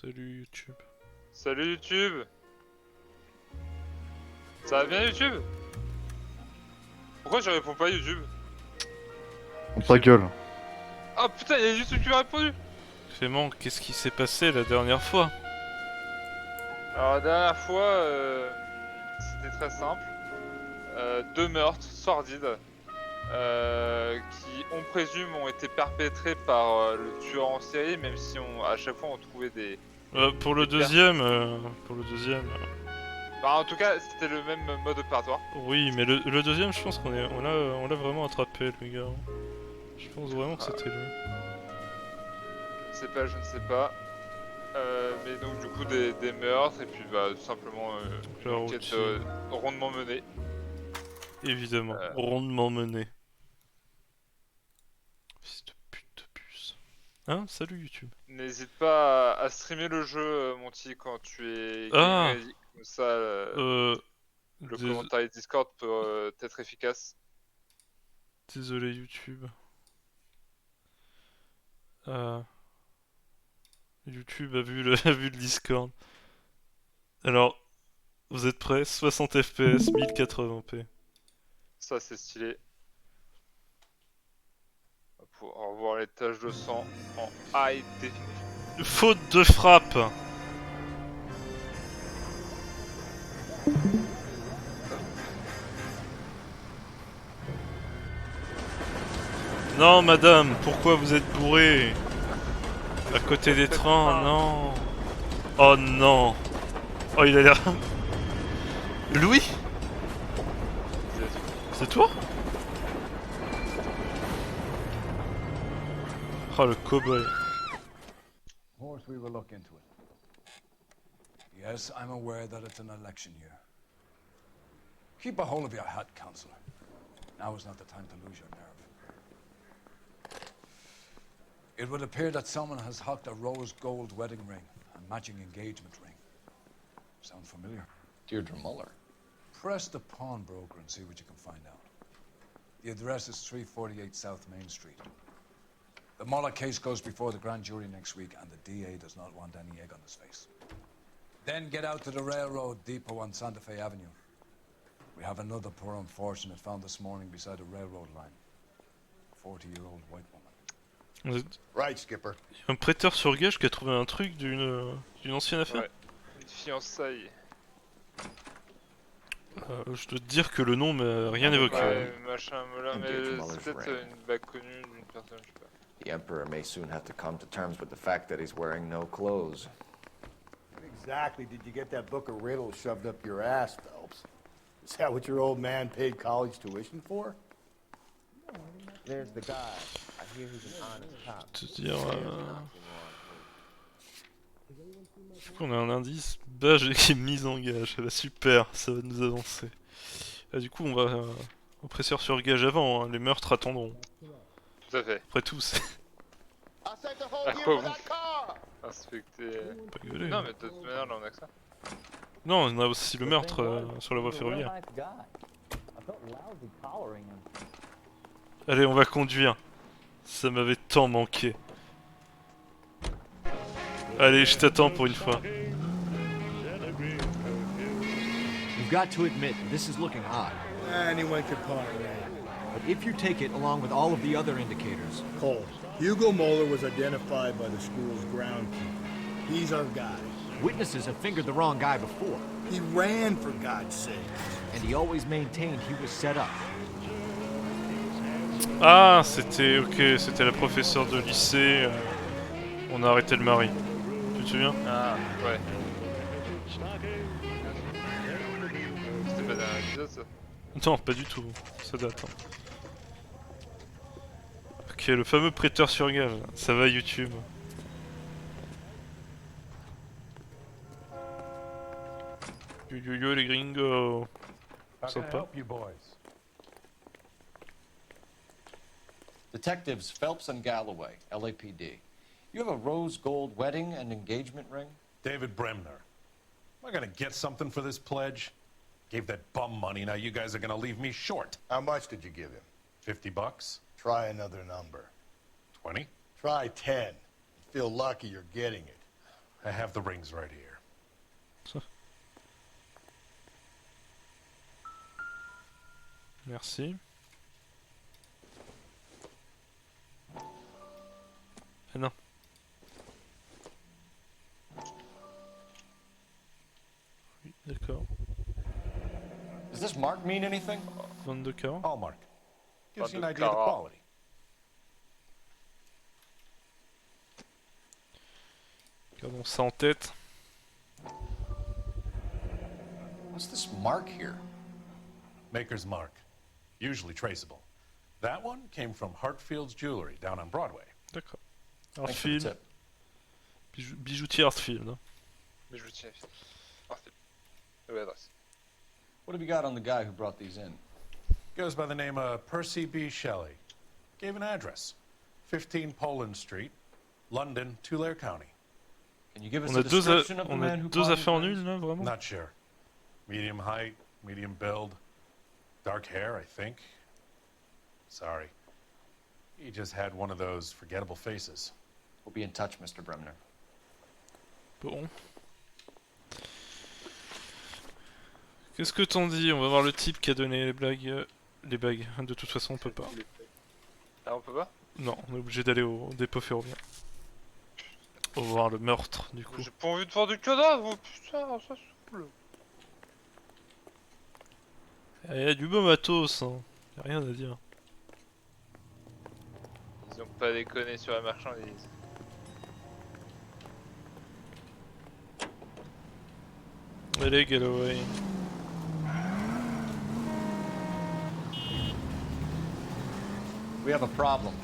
Salut YouTube. Salut YouTube. Ça va bien YouTube? Pourquoi je réponds pas YouTube? On ta gueule. Ah putain, il y a YouTube qui m'a répondu. Clément, qu'est-ce qui s'est passé la dernière fois? Alors la dernière fois, c'était très simple. Deux meurtres sordides qui, on présume, ont été perpétrés par le tueur en série, même si à chaque fois on trouvait des... Pour le deuxième, Bah, en tout cas, c'était le même mode opératoire. oui, mais le deuxième, je pense on l'a vraiment attrapé, le gars. Je pense vraiment que c'était lui. Je ne sais pas. Mais donc du coup des meurtres et puis bah tout simplement La une enquête routine. rondement menée. Évidemment, Euh. rondement mené. Fils de pute de puce. Hein? Salut YouTube. N'hésite pas à streamer le jeu Monty quand tu es game Ah, ready, comme ça le dés- commentaire Discord peut être efficace. désolé YouTube. Ah, YouTube a vu a vu le Discord. Alors, vous êtes prêts? 60 FPS, 1080p. Ça c'est stylé. Pour revoir les taches de sang en high definition. Faute de frappe. Non, madame, pourquoi vous êtes bourré? À côté des trains, non. Oh non. Oh, il a l'air... Louis? C'est toi? Oh, le cowboy. Of course, we will look into it. Yes, I'm aware that it's an election year. Keep a hold of your hat, Counselor. Now is not the time to lose your nerve. It would appear that someone has hocked a rose gold wedding ring and matching engagement ring. Sound familiar? Deirdre Muller. Press the pawnbroker and see what you can find out. The address is 348 South Main Street. The Muller case goes before the grand jury next week, and the DA does not want any egg on his face. Then get out to the railroad depot on Santa Fe Avenue. We have another poor unfortunate found this morning beside a railroad line. A 40-year-old white woman. Right, Skipper. Il y a un prêteur sur gage qui a trouvé un truc d'une ancienne affaire. Ouais. Une fiançaille. Je dois te dire que le nom m'a rien évoqué. Ouais, machin, voilà, mais Engage c'est Muller's peut-être ring. une bague connue d'une personne, je sais pas. The Emperor may soon have to come to terms with the fact that he's wearing no clothes. What exactly did you get that book of riddles shoved up your ass, Phelps? Is that what your old man paid college tuition for? There's the guy. I hear he's an honest cop. Te dire... On a un indice. Badge qui est mise en gage. Ah bah super, ça va nous avancer. Ah, du coup, on va au presseur sur gage avant. Hein. Les meurtres attendront. Tout à fait. Après tout, c'est I sent the whole À year quoi for bon? that car! Inspecter. pas gueuler. Non, mais de toute manière, là on a que ça. Non, on a aussi le meurtre sur la voie ferroviaire. Allez, on va conduire. Ça m'avait tant manqué. Allez, je t'attends pour une fois. You've got to admit, this is looking odd. Anyone could part that. But if you take it along with all of the other indicators, Cole, Hugo Moeller was identified by the school's groundkeeper. He's our guy. witnesses have fingered the wrong guy before, He ran, for God's sake. and he always maintained he was set up. Ah, c'était... Ok, c'était la professeure de lycée. On a arrêté le mari. Tu te souviens? Ah, ouais. C'était pas dans l'épisode ça? Non, pas du tout. Ça date. Hein. Ok, le fameux prêteur sur gage. Ça va YouTube. Yo yo yo les gringos. Sympa. you boys? Detectives Phelps and Galloway, LAPD. You have a rose gold wedding and engagement ring? David Bremner. Am I gonna get something for this pledge? Gave that bum money, now you guys are gonna leave me short. How much did you give him? $50? Try another number. 20? Try 10. You feel lucky you're getting it. I have the rings right here. Merci. Ah non. Oui, d'accord. Does this mark mean anything? 22 carats. Hallmark. Gives you an Pas de idea of the carat. quality. Gardons ça en tête. What's this mark here? Maker's mark. Usually traceable. That one came from Hartfield's Jewelry down on Broadway. D'accord. Thanks for the Hartfield. tip. Bijoutier Hartfield. Hein. Mais je vous tiens. Parfait. Nouvelle adresse. What have you got on the guy who brought these in? Goes by the name of Percy B. Shelley. Gave an address. 15 Poland Street, London, Tulare County. Can you give us On a a deux, description of the on man a who deux pawned affaires these nulles rings? là, vraiment. Not sure. Medium height, medium build, dark hair, I think. Sorry. He just had one of those forgettable faces. We'll be in touch, Mr. Bremner. Bon. Qu'est-ce que t'en dis? On va voir le type qui a donné les blagues. Les bagues. De toute façon, on peut pas. Ah, on peut pas? Non, on est obligé d'aller au dépôt ferroviaire. On va voir le meurtre, du coup. J'ai pas envie de voir du cadavre, putain, ça saoule. Il y a du beau matos, hein. Y a rien à dire. Ils ont pas déconné sur la marchandise. Allez, Galloway. We have a problem.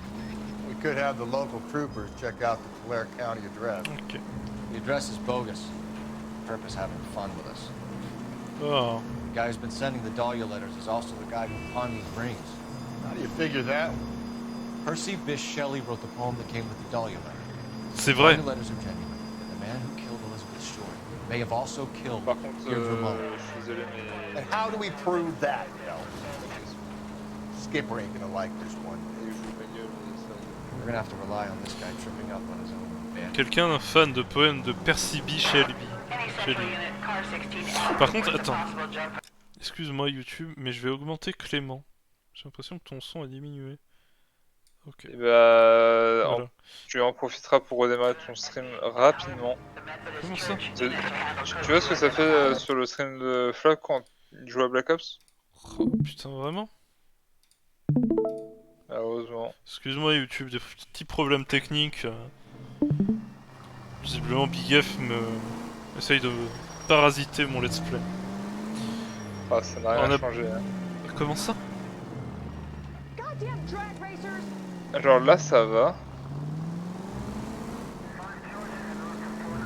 We could have the local troopers check out the Tulare County address. Ok. The address is bogus. Purpose having fun with us. Oh. The guy who's been sending the Dahlia letters is also the guy who pawned these rings. How do you figure that? Percy Bysshe Shelley wrote the poem that came with the Dahlia letter. C'est The vrai. Dahlia letters are genuine, and the man who killed Elizabeth Short may have also killed Par contre, Deirdre Mullen. je suis désolé, mais. And how do we prove that, Phelps? Skipper ain't gonna like this one. Il joue ma gueule, mais ça. We're gonna have to rely on this guy tripping up on his own band. Quelqu'un, un fan de poèmes de Percy B. Shelley. Par contre, attends. Excuse-moi YouTube, mais je vais augmenter Clément. J'ai l'impression que ton son a diminué. Ok. Et bah. Voilà. Tu en profiteras pour redémarrer ton stream rapidement. Comment ça? Tu vois ce que ça fait sur le stream de Flav quand il joue à Black Ops? Oh, putain, vraiment? Malheureusement. Excuse-moi YouTube, des petits problèmes techniques. Visiblement Big F essaye de parasiter mon let's play. Ah, ça n'a rien On a- changé. Hein. Comment ça? Genre là, ça va.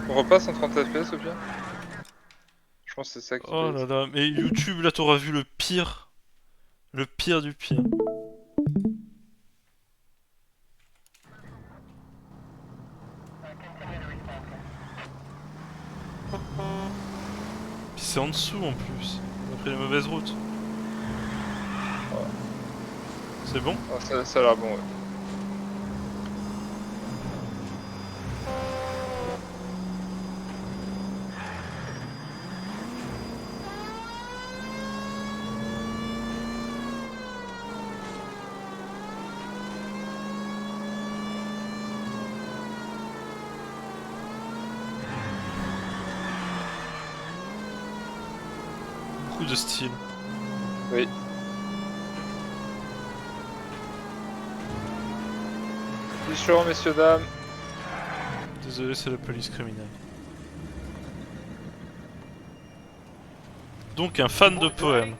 On repasse en 30 FPS au pire? Je pense que c'est ça qui Oh baise. là là, mais YouTube là t'auras vu le pire. Le pire du pire. Puis c'est en dessous en plus. On a pris la mauvaise route. C'est bon? Ah, ça a l'air bon, ouais. Beaucoup de style. Oui. Petit chaud, messieurs, dames. Désolé, c'est la police criminelle. Donc un fan de poèmes.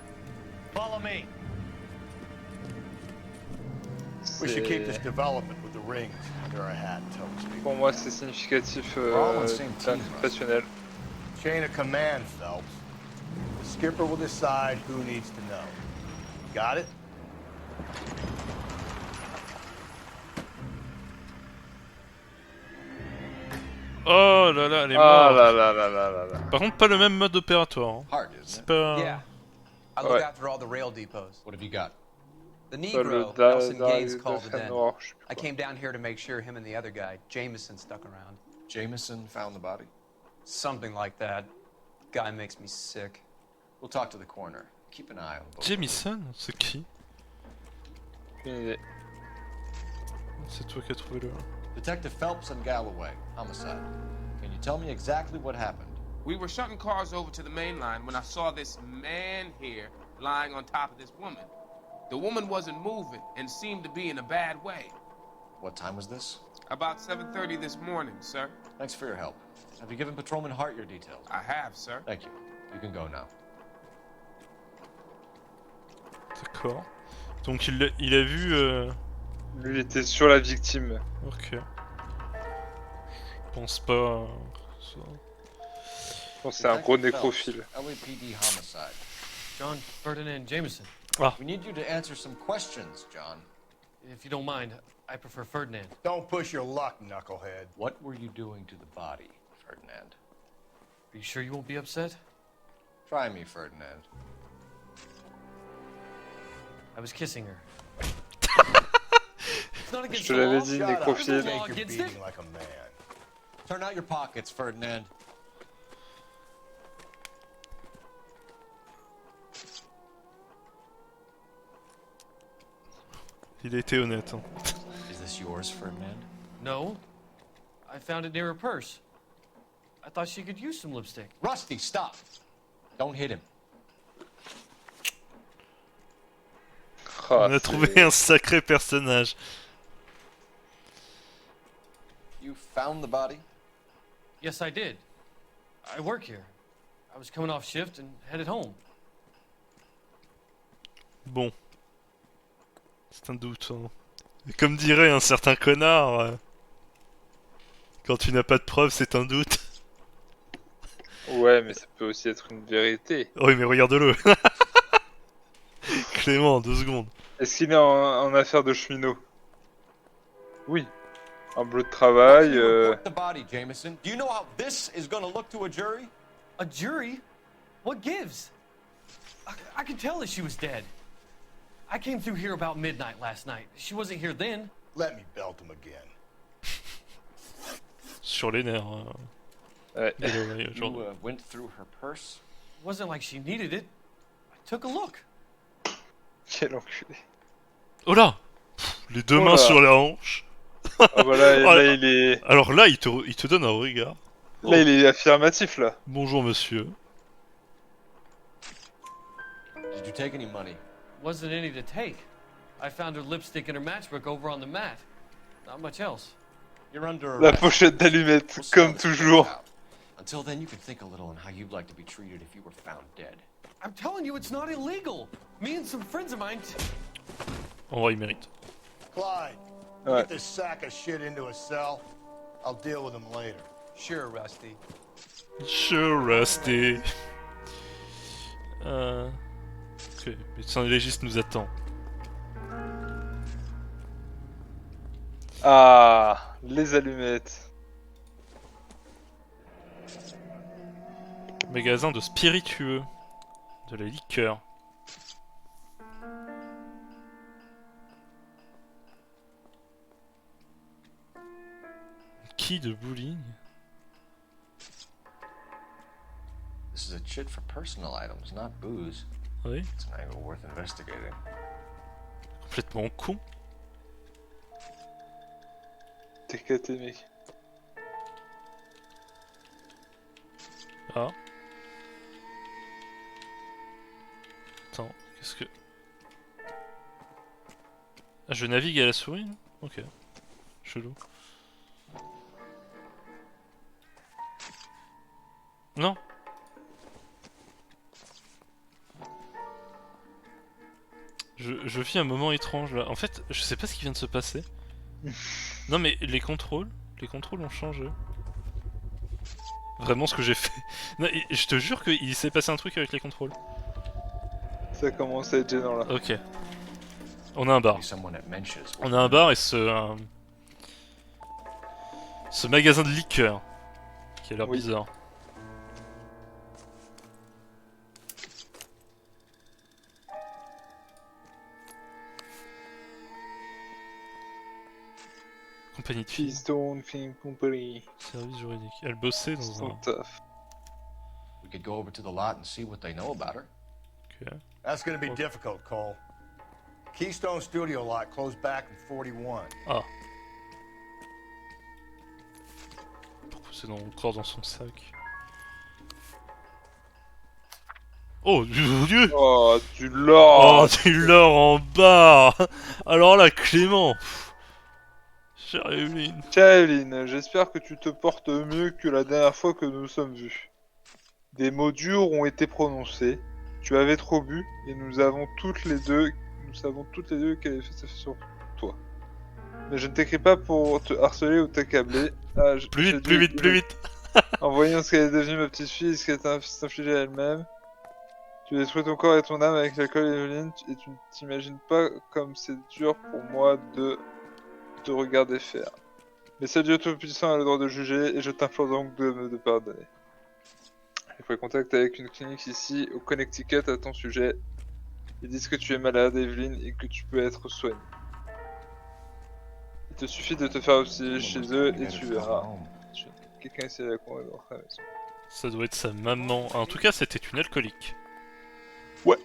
Follow me. We should keep this C'est- development with the rings under our hat, Toasty. Pour moi, c'est significatif all on the same team, d'interprétationnel. Chain of command, Phelps. The skipper will decide who needs to know. Got it? Oh là là, elle est Ah morte. là là là là là là. Par contre, pas le même mode opératoire. Hein. Hard, isn't C'est it? pas. Yeah. I look Ouais. after all the rail depots. What have you got? The Pas le Negro, Nelson Gaines, called it Dauphin in. noir, je sais plus I quoi. came down here to make sure him and the other guy, Jameson, stuck around. Jameson found the body? Something like that. Guy makes me sick. We'll talk to the coroner. Keep an eye on both. Jamison, c'est qui? Aucune idée. C'est toi qui as trouvé le... Detective Phelps and Galloway, homicide. Can you tell me exactly what happened? We were shunting cars over to the main line when I saw this man here lying on top of this woman. The woman wasn't moving and seemed to be in a bad way. What time was this? About 7:30 this morning, sir. Thanks for your help. Have you given Patrolman Hart your details? I have, sir. Thank you. You can go now. D'accord. Donc il a vu... Lui, il était sur la victime. Ok. Je pense pas... ça. Je pense que c'est un gros Detective nécrophile. Phelps, LAPD homicide. John Ferdinand Jameson. We need you to answer some questions, John. If you don't mind, I prefer Ferdinand. Don't push your luck, knucklehead. What were you doing to the body, Ferdinand? Are you sure you won't be upset? Try me, Ferdinand. I was kissing her. It's not Je against te the l'avais law. dit, Shut up. nécrophile. Law Take your against beating it? like a man. Turn out your pockets, Ferdinand. Il a été honnête. Hein. Is this yours, Ferdinand? No. I found it near her purse. I thought she could use some lipstick. Rusty, stop! Don't hit him. Ah, On a trouvé un sacré personnage. You found the body? Yes, I did. I work here. I was coming off shift and headed home. Bon. C'est un doute. Hein. Et comme dirait un certain connard, quand tu n'as pas de preuves, c'est un doute. Ouais, mais ça peut aussi être une vérité. Oui, mais regarde-le. Clément, 2 secondes. Est-ce qu'il est en affaire de cheminot? Oui. Un bleu de travail. Report the body, Jameson. Do you know how this is going to look to a jury? A jury? What gives? I could tell that she was dead. I came through here about midnight last night. She wasn't here then. Let me belt him again. Sur les nerfs. Ouais. You went through her purse? It wasn't like she needed it. I took a look. Quel enculé. Oh là Pff, les deux Oh mains là. sur la hanche. Ah bah là, Oh là, là. il est... Alors là, il te donne un regard. Là, il est affirmatif, là. Bonjour monsieur. Did you take any money? Wasn't any to take. I found her lipstick and her matchbook over on the mat. Not much else. You're under La arrest. pochette d'allumettes, We'll sort comme this place toujours. out. Until then, you can think a little on how you'd like to be treated if you were found dead. I'm telling you, it's not illegal. Me and some friends of mine. En vrai, il mérite. Clyde, Ouais. get this sack of shit into a cell. I'll deal with him later. Sure, Rusty. Sure, Rusty. Ok, le médecin légiste nous attend. Ah, les allumettes. Magasin de spiritueux. De la liqueur. Qui de bowling? This is a chit for personal items, not booze. Oui, It's an angle worth investigating. complètement con. T'es caté, mec. Ah. Attends, qu'est-ce que... Ah, je navigue à la souris, là? Ok. Chelou. Non. Je vis un moment étrange là. En fait, je sais pas ce qui vient de se passer. Non mais les contrôles ont changé. Vraiment ce que j'ai fait. Non, je te jure qu'il s'est passé un truc avec les contrôles. Ça commence à être gênant, là. Ok. On a un bar. Someone at Mensch's. On a un bar et ce magasin de liqueur qui a l'air Oui. bizarre. Compagnie de filles. Keystone Film Company. Service juridique. Elle bossait dans Son un... taf. We could go over to the lot and see what they know about her. Ok. That's gonna be difficult, Cole. Keystone Studio lot closed back in 41. Ah. Pourquoi c'est encore dans son sac? Oh, Dieu! Oh, du lore. Oh, du lore en bas! Alors là, Clément! Chère Evelyne. Kaeline, j'espère que tu te portes mieux que la dernière fois que nous nous sommes vus. Des mots durs ont été prononcés. Tu avais trop bu et nous savons toutes les deux quel effet ça fait sur toi. Mais je ne t'écris pas pour te harceler ou t'accabler. Ah, Plus vite, plus vite, plus vite! En voyant ce qu'elle est devenue ma petite fille et ce qu'elle s'est infligée à elle-même, tu détruis ton corps et ton âme avec l'alcool, Evelyne, et tu ne t'imagines pas comme c'est dur pour moi de te regarder faire. Mais seul Dieu Tout-Puissant a le droit de juger, et je t'implore donc de me pardonner. Il faut contact avec une clinique ici, au Connecticut, à ton sujet. Ils disent que tu es malade, Evelyne, et que tu peux être soigné. Il te suffit de te faire observer chez eux, et tu verras. Quelqu'un essaie de la convaincre à la maison. Ça doit être sa maman. En tout cas, c'était une alcoolique. Ouais.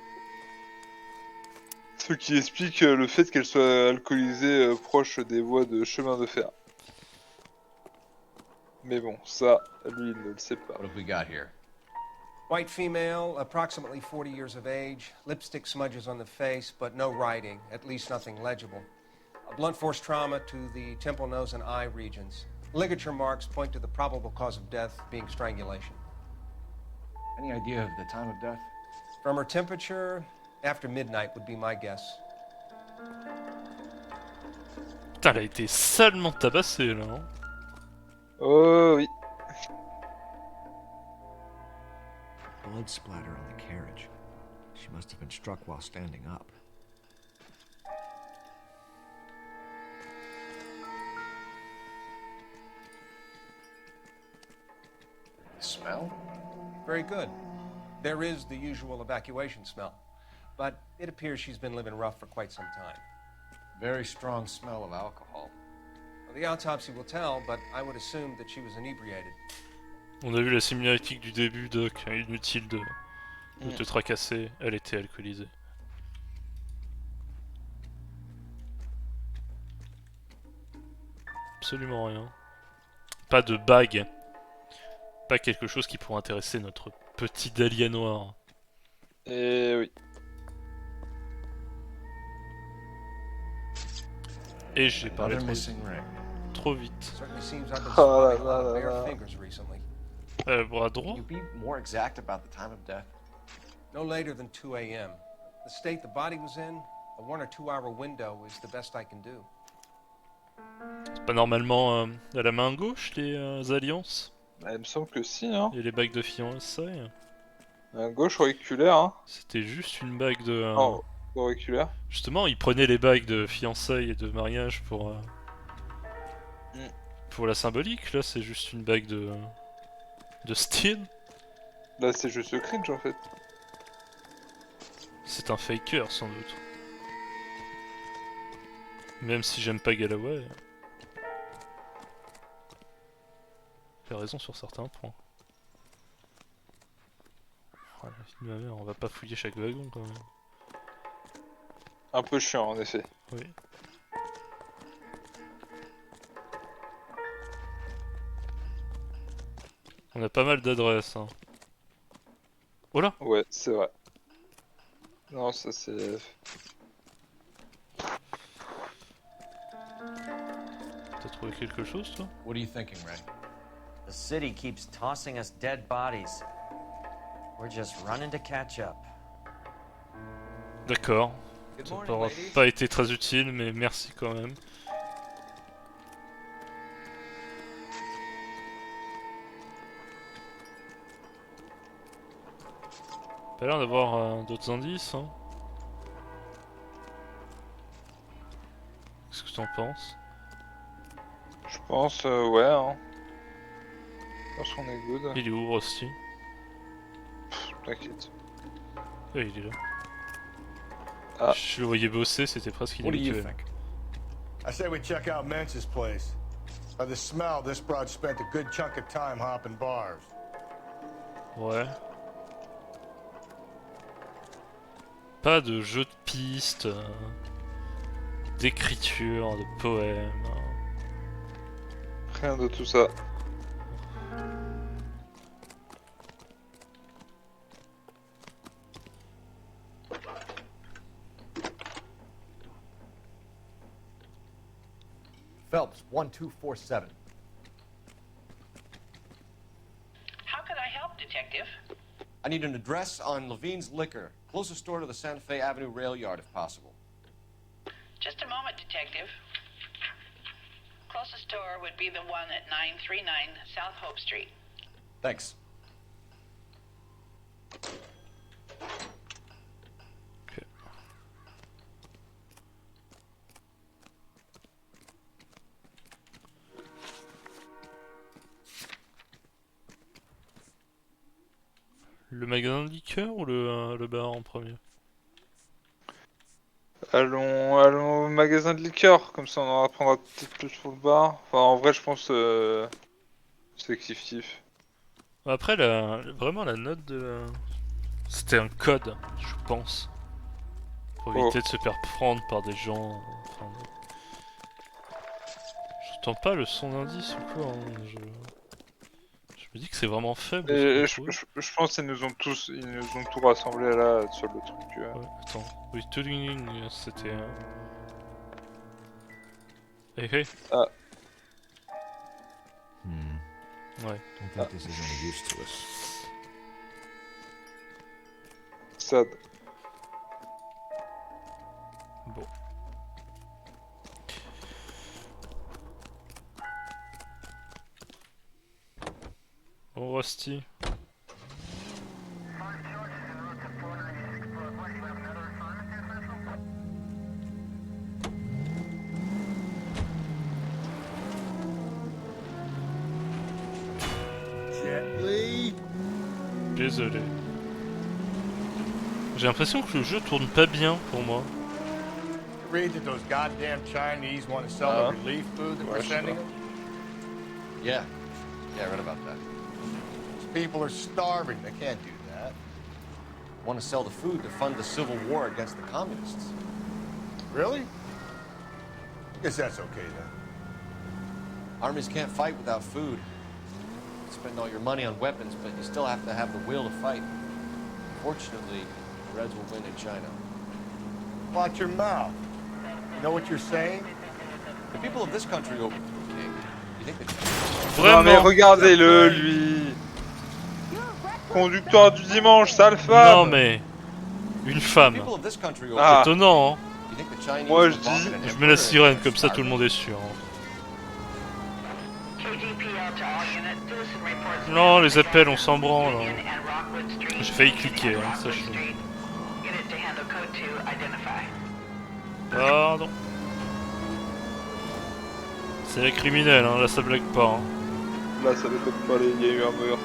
Ce qui explique le fait qu'elle soit alcoolisée proche des voies de chemin de fer. Mais bon, ça, lui, il ne le sait pas. What have we got here? White female, approximately 40 years of age, lipstick smudges on the face, but no writing, at least nothing legible. A blunt force trauma to the temple, nose, and eye regions. Ligature marks point to the probable cause of death being strangulation. Any idea of the time of death? From her temperature, after midnight would be my guess. Putain, elle a été salement tabassée là. Hein. Oh oui. Blood splatter on the carriage. She must have been struck while standing up. Smell? Very good. There is the usual evacuation smell, but it appears she's been living rough for quite some time. Very strong smell of alcohol. Well, the autopsy will tell, but I would assume that she was inebriated. On a vu la similarité du début, Doc. Inutile de te tracasser. Elle était alcoolisée. Absolument rien. Pas de bague. Pas quelque chose qui pourrait intéresser notre petit dahlia noir. Et oui. Et j'ai parlé Another missing ring. trop vite. Certainly seems I've been Oh spotting a là lot of là bare là. fingers recently. Bras droit. Can you be more exact about the time of death? No later than 2 a.m. The state the body was in, a 1 or 2 hour window is the best I can do. C'est pas normalement à la main gauche les alliances? Bah, il me semble que si, hein. Et les bagues de fiançailles? Un gauche auriculaire, hein. C'était juste une bague de... Oh, auriculaire. Justement, ils prenaient les bagues de fiançailles et de mariage pour la symbolique. Là, c'est juste une bague de style. Là, c'est juste cringe, en fait. C'est un faker, sans doute. Même si j'aime pas Galloway. Il a raison sur certains points. Oh, la vie de ma mère, on va pas fouiller chaque wagon quand même. Un peu chiant, en effet. Oui. On a pas mal d'adresses. Hein. Oh là! Ouais, c'est vrai. Non, ça c'est... T'as trouvé quelque chose, toi? What are you thinking, Ray? The city keeps tossing us dead bodies. We're just running to catch up. D'accord. Good Ça morning, n'aura ladies. pas été très utile, mais merci quand même. Pas l'air d'avoir d'autres indices. Hein. Qu'est-ce que t'en penses? Je pense, ouais, hein. Je pense qu'on est good. Il est où, Rusty? T'inquiète. Ah, il est là. Ah. Je le voyais bosser, c'était presque What do you inhabituel. think? I say we check out Mentz's place. By the smell, this broad spent a good chunk of time hopping bars. Ouais. Pas de jeu de pistes, d'écriture, de poèmes. Rien de tout ça. Phelps, 1247. How can I help, Detective? I need an address on Levine's Liquor, closest store to the Santa Fe Avenue rail yard if possible. Just a moment, Detective. Closest store would be the one at 939 South Hope Street. Thanks. Le magasin de liqueur ou le bar en premier? Allons au magasin de liqueur, comme ça on en apprendra peut-être plus sur le bar. Enfin, en vrai, je pense c'est kiff-kiff. Après, vraiment la note de... C'était un code, je pense. Pour éviter de se faire prendre par des gens... Enfin, j'entends pas le son d'indice ou quoi, hein, je me dis que c'est vraiment faible. Et je pense qu'ils nous ont tout rassemblé là sur le truc. Ouais, attends, oui, Tuning, c'était... Hey. Ah. Ouais. Don't think this is any use to us. Sad. Bon. Oh, Rusty. Désolé. J'ai l'impression que le jeu tourne pas bien pour moi. Read that those goddamn Chinese want to sell the relief food that we're sending them? Yeah. Yeah, I read about that. Those people are starving. They can't do that. Want to sell the food to fund the civil war against the communists. Really? Guess that's okay then. Armies can't fight without food. Spend all your money on weapons, but you still have to have the will to fight. Fortunately, the Reds will win in China. Watch your mouth. You know what you're saying? The people of this country overthrew the king. You think that... Non mais regardez-le, lui. Conducteur du dimanche, sale femme. Non mais... Une femme. Ah. Étonnant, hein. Moi je dis... Je mets la sirène, comme ça tout le monde est sûr. Hein. Non, les appels, on s'en branle. J'ai failli cliquer, hein, sache-le. Pardon. C'est la criminelle, hein, là ça blague pas. Hein. Là ça m'étonne pas, il y a eu un meurtre.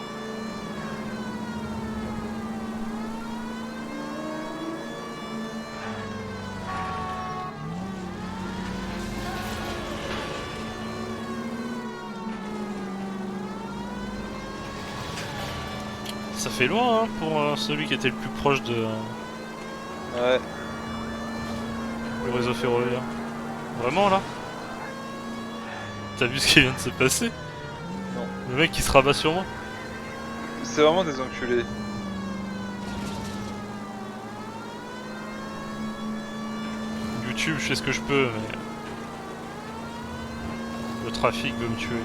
Ça fait loin hein, pour celui qui était le plus proche de... Ouais. Le réseau ferroviaire. Vraiment là? T'as vu ce qui vient de se passer? Non. Le mec qui se rabat sur moi? C'est vraiment des enculés. YouTube, je fais ce que je peux, mais... Le trafic veut me tuer.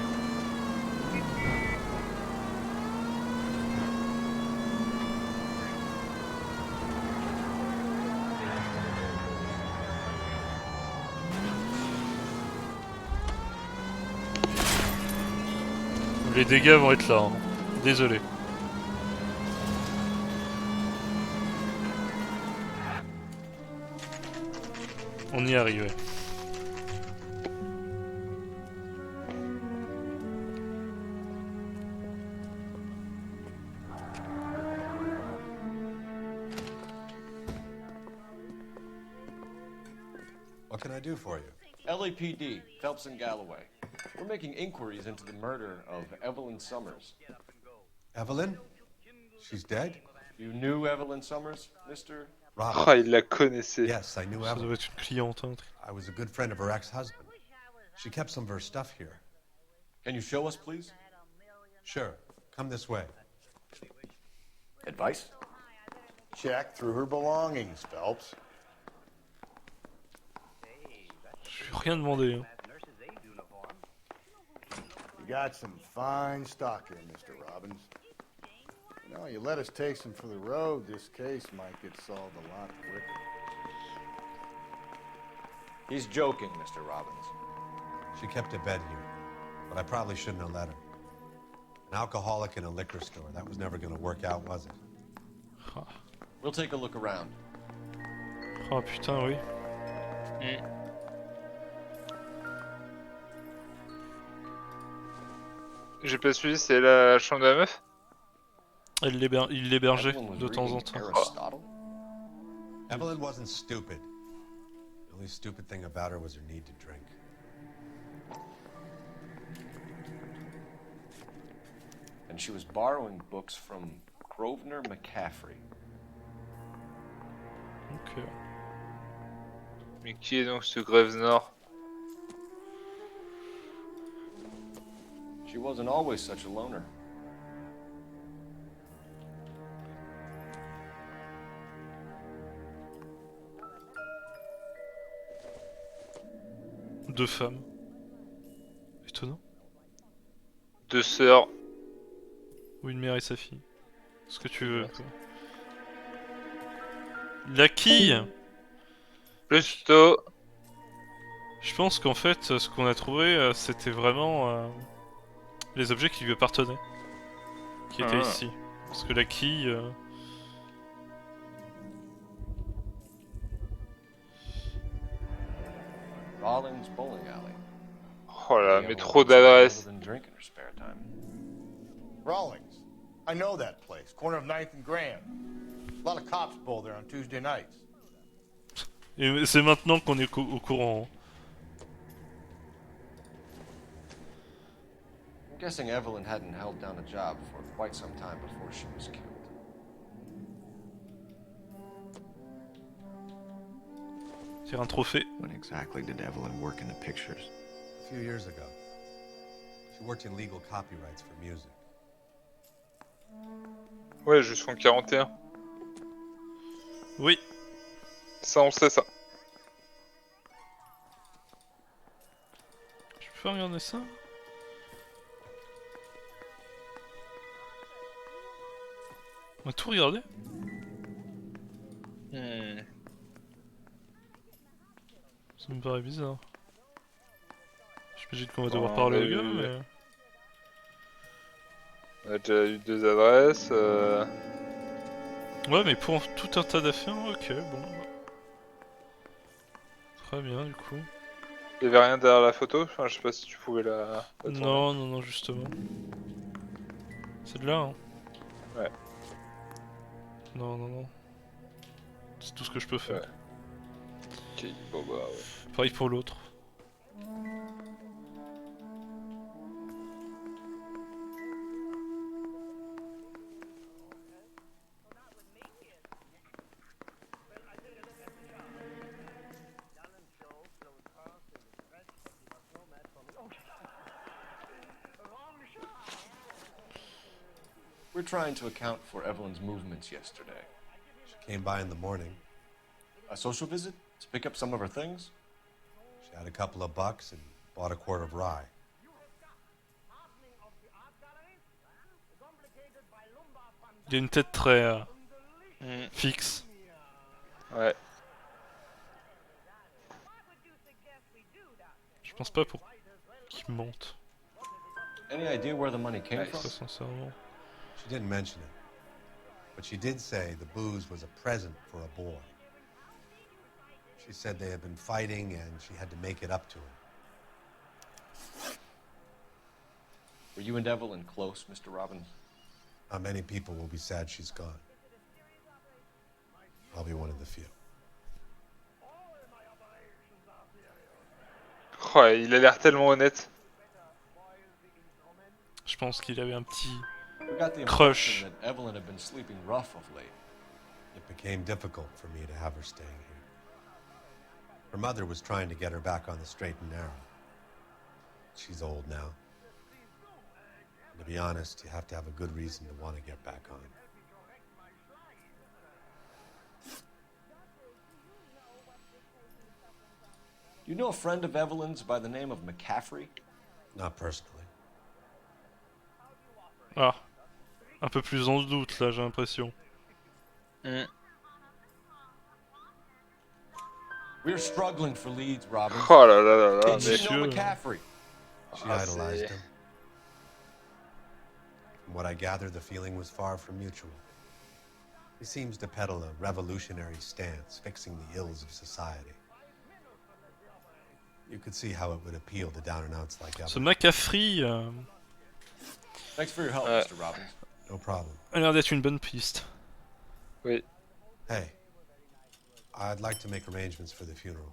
Les dégâts vont être là, hein. Désolé. On y est arrivé. What can I do for you? LAPD, Phelps and Galloway. We're making inquiries into the murder of Evelyn Summers. Evelyn? She's dead? You knew Evelyn Summers, Mr. Robbins. Oh, il la connaissait. Yes, I knew Ça doit Evelyn. être une cliente, hein. I was a good friend of her ex-husband. She kept some of her stuff here. Can you show us, please? Sure. Come this way. Advice? Check through her belongings, Phelps. Je lui ai rien demandé. Hein. You got some fine stock here, Mr. Robbins. You know, you let us take some for the road, this case might get solved a lot quicker. He's joking, Mr. Robbins. She kept a bed here, but I probably shouldn't have let her. An alcoholic in a liquor store, that was never going to work out, was it? We'll take a look around. Oh putain, oui. J'ai pas suivi, c'est la chambre de la meuf? Il l'hébergeait de temps en temps. Aristotle? Evelyn wasn't stupid. The only stupid thing about her was her need to drink. And she was borrowing books from Grosvenor McCaffrey. Ok. Mais qui est donc ce Grosvenor? She wasn't always such a loner. Deux femmes. Étonnant. Deux sœurs. Ou une mère et sa fille. Ce que tu veux, quoi. La quille! Plutôt. Je pense qu'en fait, ce qu'on a trouvé, c'était vraiment les objets qui lui appartenaient. Qui étaient ici. Parce que la quille... Rollins Bowling Alley. Oh là, mais trop d'adresses. Rawlings. I know that place. Corner of 9th and Grand. A lot of cops bowl there on Tuesday nights. Et c'est maintenant qu'on est au courant. I'm guessing Evelyn hadn't held down a job for quite some time before she was killed. C'est un trophée. When exactly did Evelyn work in the pictures? A few years ago. She worked in legal copyrights for music. Ouais, jusqu'en 41. Oui. Ça, on sait ça. Je peux regarder ça? On a tout regardé? Ça me paraît bizarre. J'imagine qu'on va devoir parler au gars, mais... On a déjà eu deux adresses. Ouais, mais pour tout un tas d'affaires, ok, bon. Très bien, du coup. Il y avait rien derrière la photo? Enfin, je sais pas si tu pouvais la tourner. Non, non, non, justement. C'est de là, hein. Ouais. Non, non, non. C'est tout ce que je peux faire. Ouais. Ok, bon bah ouais. Pareil pour l'autre. We're trying to account for Evelyn's movements yesterday. She came by in the morning. A social visit? To pick up some of her things? She had a couple of bucks and bought a quart of rye. Il a une tête très fixe. Ouais. Je pense pas pour qu'il monte. Any idea where the money came Très from? sincèrement. She didn't mention it, but she did say the booze was a present for a boy. She said they had been fighting and she had to make it up to him. Were you and Evelyn close, Mr. Robbins? Not many people will be sad she's gone. I'll be one of the few. Oh, il a l'air tellement honnête. Je pense qu'il avait un petit We got the crush. impression that Evelyn had been sleeping rough of late. It became difficult for me to have her staying here. Her mother was trying to get her back on the straight and narrow. She's old now. And to be honest, you have to have a good reason to want to get back on. You know a friend of Evelyn's by the name of McCaffrey? Not personally. Ah. Un peu plus dans le doute, là, j'ai l'impression. We're struggling for leads, Robin. Oh là là là là, Did you know McCaffrey? She Ah, idolized c'est- him. From what I gather, the feeling was far from mutual. He seems to peddle a revolutionary stance, fixing the ills of society. You could see how it would appeal to down-and-outs like Ce Evelyn. McCaffrey Thanks for your help, Mr. Robbins. No problem. a l'air d'être une bonne piste. Oui. Hey, I'd like to make arrangements for the funeral.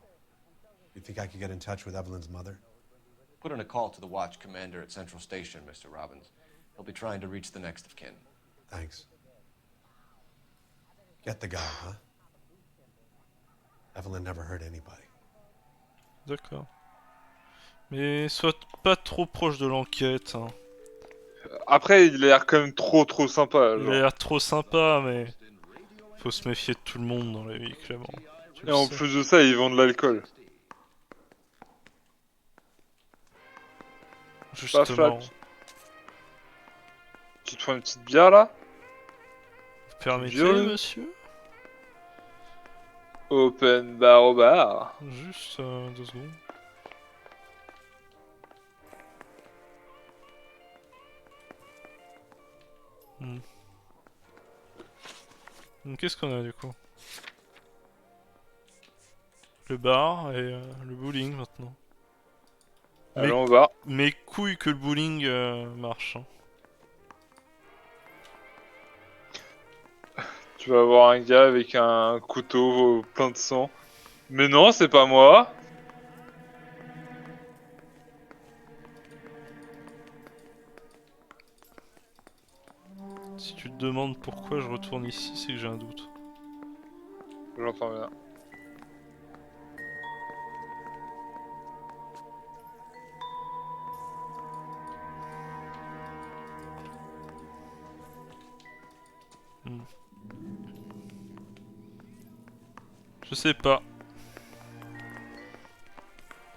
You think I could get in touch with Evelyn's mother? Put in a call to the watch commander at Central Station, Mr. Robbins. He'll be trying to reach the next of kin. Thanks. Get the guy, huh? Evelyn never hurt anybody. D'accord. Mais sois pas trop proche de l'enquête. Hein. Après, il a l'air quand même trop sympa. Il Genre. a l'air trop sympa, mais faut se méfier de tout le monde dans la vie, Clément. Tu Et le en sais. plus de ça, ils vendent de l'alcool. Justement. Flat. Tu te prends une petite bière là? Permettez, Vieux. monsieur? Open bar au bar. Juste 2 secondes. Donc, qu'est-ce qu'on a du coup? Le bar et le bowling maintenant. Allons au bar. Mes couilles que le bowling marche. Hein. Tu vas voir un gars avec un couteau plein de sang. Mais non, c'est pas moi. Si tu te demandes pourquoi je retourne ici, c'est que j'ai un doute. J'entends bien. Je sais pas.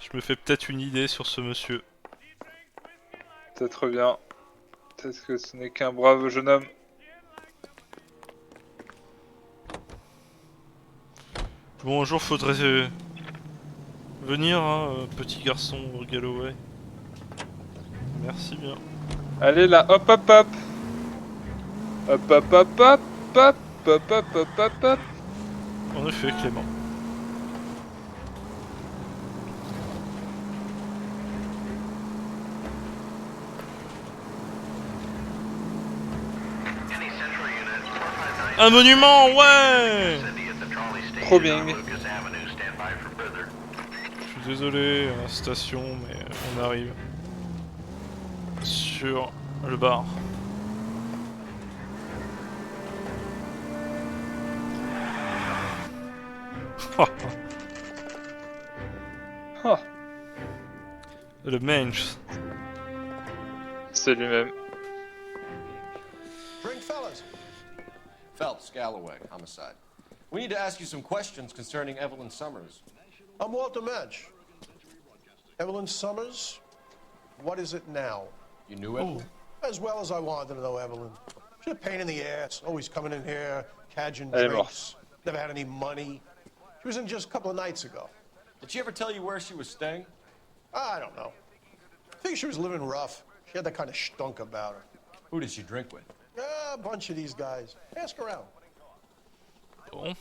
Je me fais peut-être une idée sur ce monsieur. Peut-être bien. Peut-être que ce n'est qu'un brave jeune homme. Bon, un jour faudrait venir, hein, petit garçon Galloway. Merci bien. Allez là, hop hop hop. Hop hop hop hop hop hop hop hop hop hop. En effet, Clément. Un monument, ouais! Trop bien. Je suis désolé, à la station, mais on arrive sur le bar. Oh. Le mange. C'est lui-même. Drink, fellas. Phelps, Galloway, homicide. We need to ask you some questions concerning Evelyn Summers. I'm Walter Mensch. Evelyn Summers? What is it now? You knew Evelyn? As well as I wanted to know Evelyn. She's a pain in the ass, always coming in here, cadging Elle est drinks. Never had any money. She was in just a couple of nights ago. Did she ever tell you where she was staying? I don't know. I think she was living rough. She had that kind of stunk about her. Who did she drink with? A bunch of these guys. Ask around. Bon.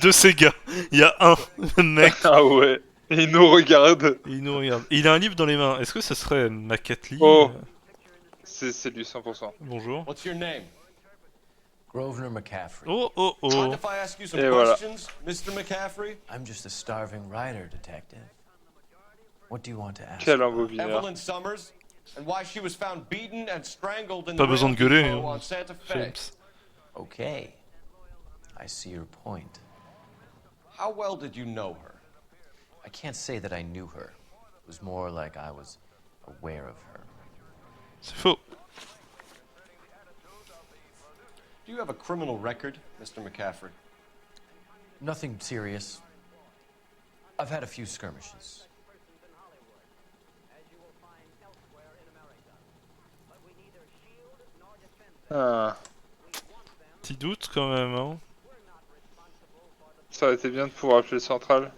De ces gars, il y a un mec. Ah ouais. Et il nous regarde. Il nous regarde. Il a un livre dans les mains. Est-ce que ça serait McCatley? Oh. C'est lui 100%. Bonjour. What's your name? Grosvenor McCaffrey. Oh oh oh. Mind if I ask you some Et voilà. questions, Mr. McCaffrey? I'm just a starving writer, detective. What do you want to ask? Quel embobineur. Evelyn Summers, and why she was found beaten and strangled in Pas the besoin de rail gueuler, depot hein, on Santa Fe. James. Okay. I see your point. How well did you know her? I can't say that I knew her. It was more like I was aware of her. C'est faux. Do you have a criminal record, Mr. McCaffrey? Nothing serious. I've had a few skirmishes. Ah, Petit doute quand même, hein. ça aurait été bien de pouvoir appeler le central.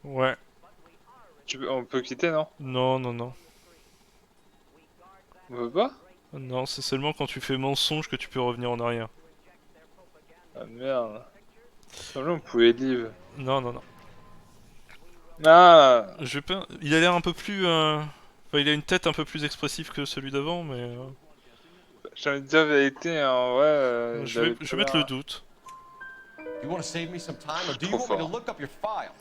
Ouais. On peut quitter, non? Non, non, non. On veut pas? Non, c'est seulement quand tu fais mensonge que tu peux revenir en arrière. Ah merde. Là, on pouvait live. Non, non, non. Ah. Je vais pas... Il a l'air un peu plus... Enfin, il a une tête un peu plus expressive que celui d'avant, mais... J'ai envie de dire vérité, hein, ouais. je vais mettre le doute. You want to save me some time, or do you Trop want me to fort. look up your file?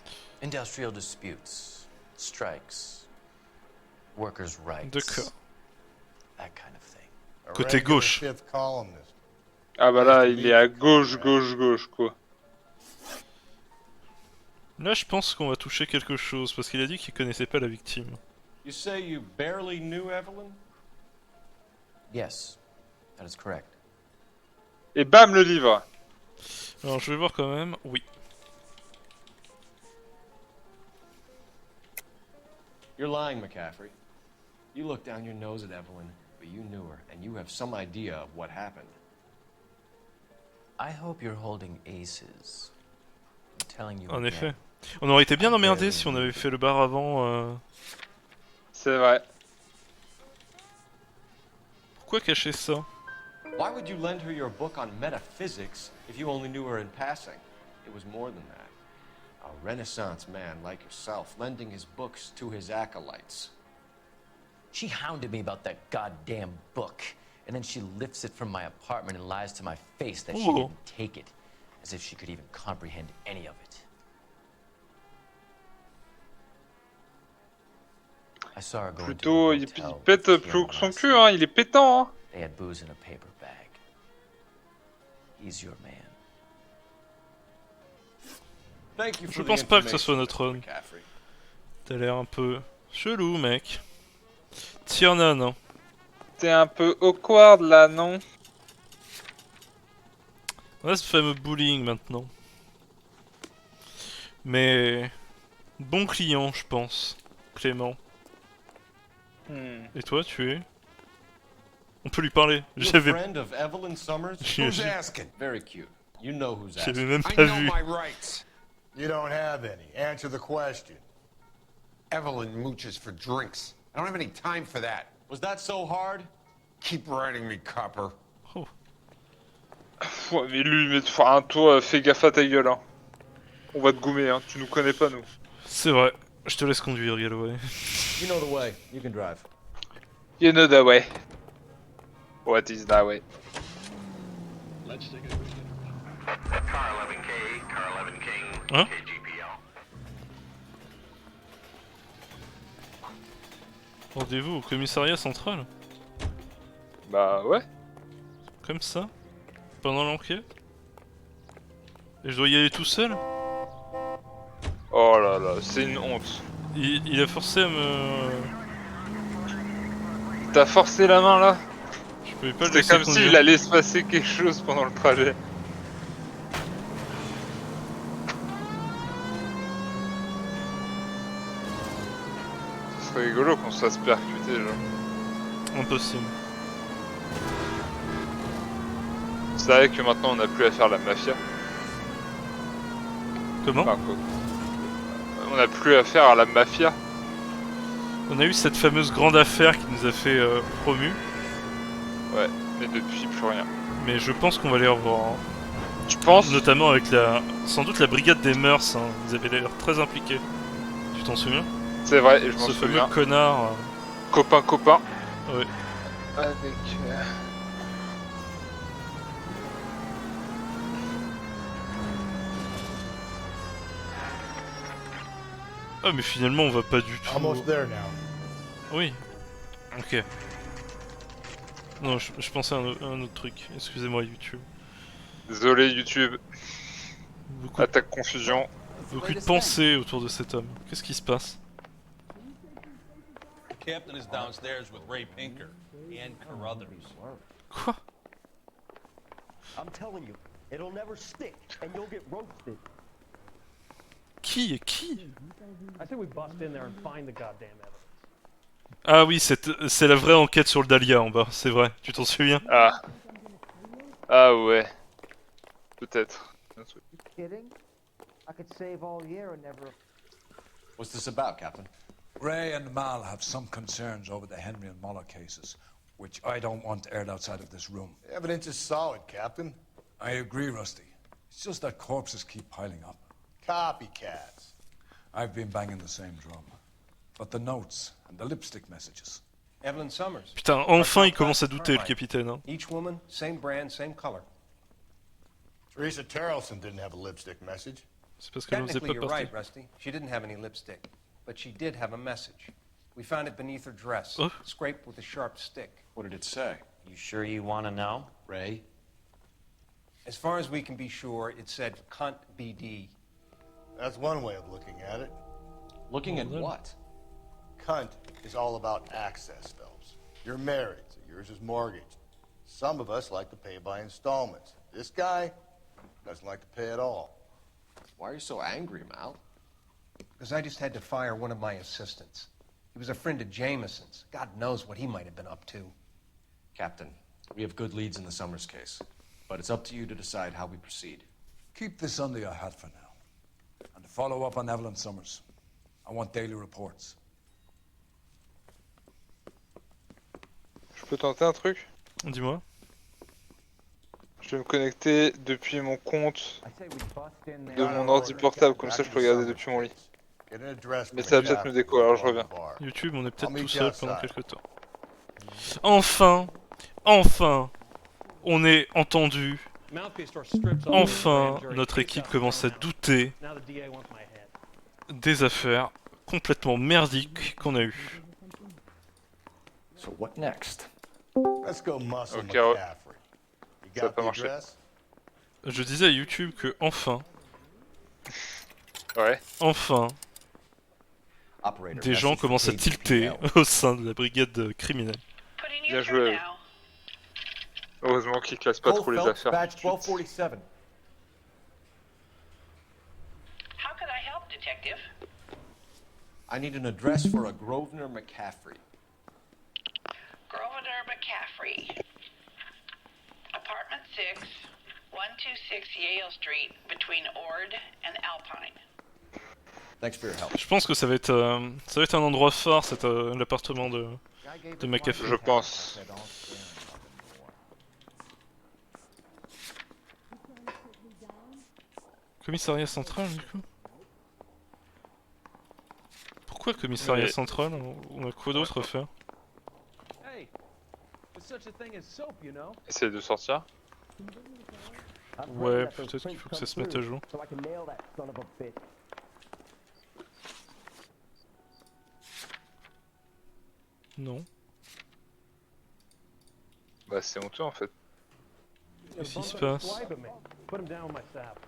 Industrial disputes, strikes, workers' rights. D'accord. That kind of thing. A Côté regular gauche. fifth columnist. Ah bah là, il est à gauche, quoi. Là, je pense qu'on va toucher quelque chose, parce qu'il a dit qu'il connaissait pas la victime. You say you barely knew Evelyn? Yes, that is correct. Et bam, le livre. Alors, je vais voir quand même. Oui. You're lying, McCaffrey. You looked down your nose at Evelyn, but you knew her, and you have some idea of what happened. I hope you're holding aces. I'm telling you En again. effet. On aurait été bien emmerdé si on avait fait le bar avant. C'est vrai. Pourquoi cacher ça? Why would you lend her your book on metaphysics if you only knew her in passing? It was more than that. A Renaissance man like yourself, lending his books to his acolytes. She hounded me about that goddamn book, and then she lifts it from my apartment and lies to my face that she Ooh. didn't take it, as if she could even comprehend any of it. I saw her go into Plutôt, the il hotel pète with plus Kim haut que son last cul, hein. Il est pétant, hein. They had booze in a paper bag. He's your man. Thank you Je for the pense pas que ce soit information, notre Mr. homme. McCaffrey. T'as l'air un peu chelou, mec. Tiernan, hein. T'es un peu awkward là, non? On a ce fameux bullying maintenant. Mais... Bon client, je pense. Clément. Et toi, tu es? On peut lui parler. You a J'avais... friend of Evelyn Summers? Who's asking? Very cute. You know who's J'avais asking. même I pas know vu. my rights. You don't have any. Answer the question. Evelyn mooches for drinks. I don't have any time for that. Was that so hard? Keep writing me, copper. Ouais, mais lui, mais faire un tour, fais gaffe à ta gueule, hein. On va te goumer, hein. Tu nous connais pas, nous. C'est vrai. Je te laisse conduire, Galloway. You know the way. You can drive. You know the way. What is that way? Let's take a Car 11K, Car 11 King, Hein? KGPL. Rendez-vous au commissariat central. Bah ouais. Comme ça? Pendant l'enquête? Et je dois y aller tout seul? Oh là là, c'est une honte. Il a forcé à me... T'as forcé la main là? Je pouvais pas le C'était laisser comme conduire. s'il allait se passer quelque chose pendant le trajet. Ce serait rigolo qu'on se fasse percuter, genre. Impossible. C'est vrai que maintenant on n'a plus affaire à la mafia. Comment? Enfin, quoi. On n'a plus affaire à la mafia. On a eu cette fameuse grande affaire qui nous a fait promu. Ouais, mais depuis plus rien. Mais je pense qu'on va les revoir. Hein. Tu penses? Notamment avec la... Sans doute la brigade des mœurs, hein. Ils avaient l'air très impliqués. Tu t'en souviens? C'est vrai, et je m'en Ce souviens. fameux connard... Copain. Ouais. Avec... Ah mais finalement on va pas du tout... Almost there now. Oui. Ok. Non, je pensais à un autre truc. Excusez-moi YouTube. Désolé YouTube. Beaucoup Attaque confusion. Beaucoup de pensées autour de cet homme. Qu'est-ce qui se passe? Captain is downstairs with Ray Pinker and Carruthers. Quoi? I'm telling you, it'll never stick, and you'll get roasted. Qui? I say we bust in there and find the goddamn evidence. Ah oui, c'est la vraie enquête sur le Dahlia en bas, c'est vrai. Tu t'en souviens? Ah. Ah ouais. Peut-être. Kidding? I could save all year and never. What's this about, Captain? Ray and Mal have some concerns over the Henry and Muller cases, which I don't want aired outside of this room. The evidence is solid, Captain. I agree, Rusty. It's just that corpses keep piling up. Copycats. I've been banging the same drum. But the notes and the lipstick messages. Evelyn Summers. Putain, enfin il commence à douter le capitaine. Hein. Each woman, same brand, same color. Teresa Terrelson didn't have a lipstick message. C'est parce qu'elle faisait Technically, pas you're partie. right, Rusty. She didn't have any lipstick, but she did have a message. We found it beneath her dress, Oh. scraped with a sharp stick. What did it say? You sure you want to know? Ray? As far as we can be sure, it said "cunt BD." That's one way of looking at it. Looking at what? Cunt is all about access, Phelps. You're married, so yours is mortgaged. Some of us like to pay by installments. This guy doesn't like to pay at all. Why are you so angry, Mal? Because I just had to fire one of my assistants. He was a friend of Jameson's. God knows what he might have been up to. Captain, we have good leads in the Summers case, but it's up to you to decide how we proceed. Keep this under your hat for now. And to follow up on Evelyn Summers, I want daily reports. Je peux tenter un truc? Dis-moi. Je vais me connecter depuis mon compte de mon ordi portable, comme ça je peux regarder depuis mon lit. Mais ça va peut-être me déco, alors je reviens. YouTube, on est peut-être tout seul pendant quelques temps. Enfin, on est entendu. Enfin, notre équipe commence à douter des affaires complètement merdiques qu'on a eues. So what next? Let's go muscle Ok, McCaffrey. You ça va got pas the marcher. address? Je disais à YouTube que enfin, Ouais. enfin, Operator, des gens message for commencent à tilter KDPL. au sein de la brigade criminelle. Bien joué. Heureusement qu'ils classent pas trop les affaires. Badge 1247. How could I help, Detective? I need an address for a Grosvenor McCaffrey. Grosvenor McCaffrey. Apartment 6, 126 Yale Street, between Ord and Alpine. Thanks for your help. Je pense que ça va être un endroit phare, l'appartement de McAfee. Je pense. Commissariat central, du coup. Pourquoi commissariat Mais- central? On a quoi d'autre à faire? Hey, there's such a thing as soap, you know. Essaye de sortir. Ouais, peut-être qu'il faut que ça se mette à jour. So I can nail that son of a bitch. Non. Bah c'est honteux en fait. Qu'est-ce qui se passe? Swipe at me. Put him down with my sap.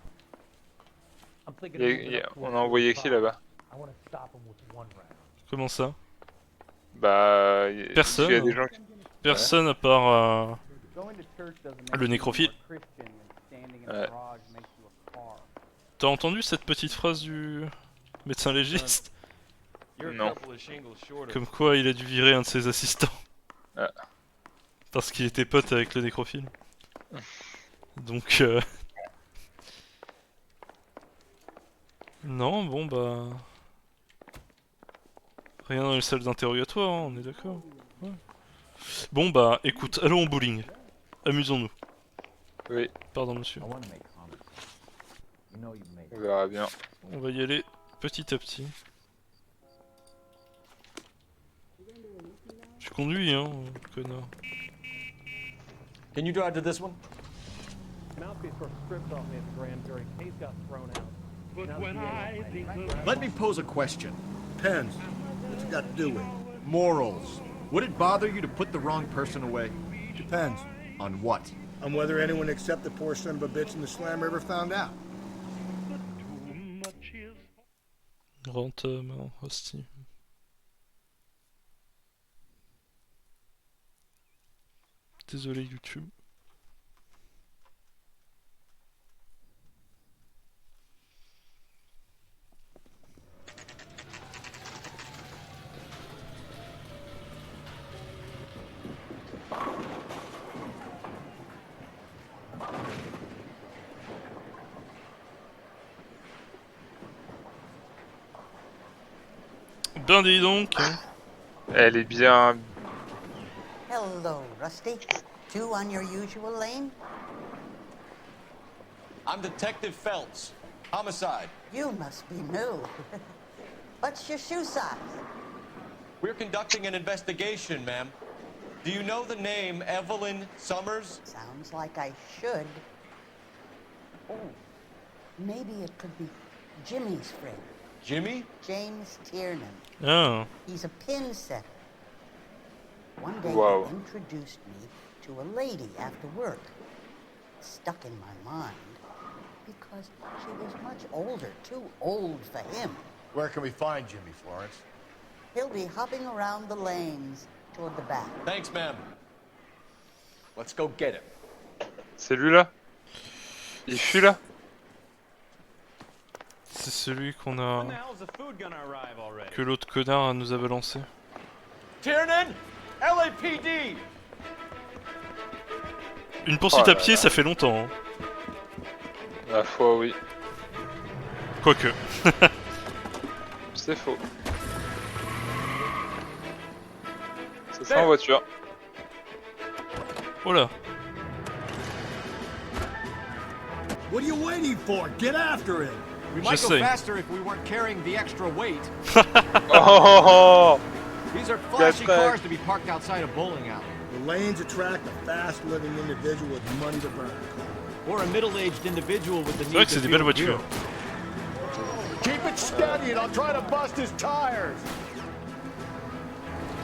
I'm thinking On a envoyé qui là-bas? I want to stop him with one round. Comment ça? Bah... Personne. Il y a des gens qui... Personne à part le nécrophile. Ouais. T'as entendu cette petite phrase du médecin légiste? Non. Comme quoi il a dû virer un de ses assistants. Ah. Parce qu'il était pote avec le nécrophile. Donc non, bon bah... Rien dans les salles d'interrogatoire, hein, on est d'accord. Ouais. Bon bah écoute, allons au bowling. Amusons-nous. Oui. Pardon monsieur. On verra bien. On va y aller petit à petit. Tu conduis hein, connard. Can you drive to this one? Mouthpiece were stripped off me at the grand jury. Case got thrown out. Let me pose a question. Depends. What's it got to do with? Morals. Would it bother you to put the wrong person away? Depends. On what? On whether anyone except the poor son of a bitch in the Slam River found out. Grand homme, hostie. Désolé YouTube. Ben dis donc. Elle est bien. Hello, Rusty. Two on your usual lane? I'm Detective Phelps. Homicide. You must be new. What's your shoe size? We're conducting an investigation, ma'am. Do you know the name Evelyn Summers? Sounds like I should. Oh, maybe it could be Jimmy's friend. Jimmy? James Tiernan. Oh. He's a pin setter. One day Wow. he introduced me to a lady after work. It stuck in my mind because she was much older, too old for him. Where can we find Jimmy, Florence? He'll be hopping around the lanes toward the back. Thanks, ma'am. Let's go get him. C'est lui là? Il fuit là? C'est celui qu'on a... que l'autre connard nous a balancé. Tiernan! LAPD! Une poursuite Oh à là pied, là. ça fait longtemps. Hein. La foi, oui. Quoique. C'est faux. C'est ça en voiture. Oh là. What are you waiting for? Get after him! We might go J'essaye. faster if we weren't carrying the extra weight. Oh! These are flashy That's cars to be parked outside a bowling alley. The lanes attract a fast-living individual with money to burn. Or a middle-aged individual with the C'est vrai need que c'est to des feel belles voitures. good. Keep it steady and I'll try to bust his tires.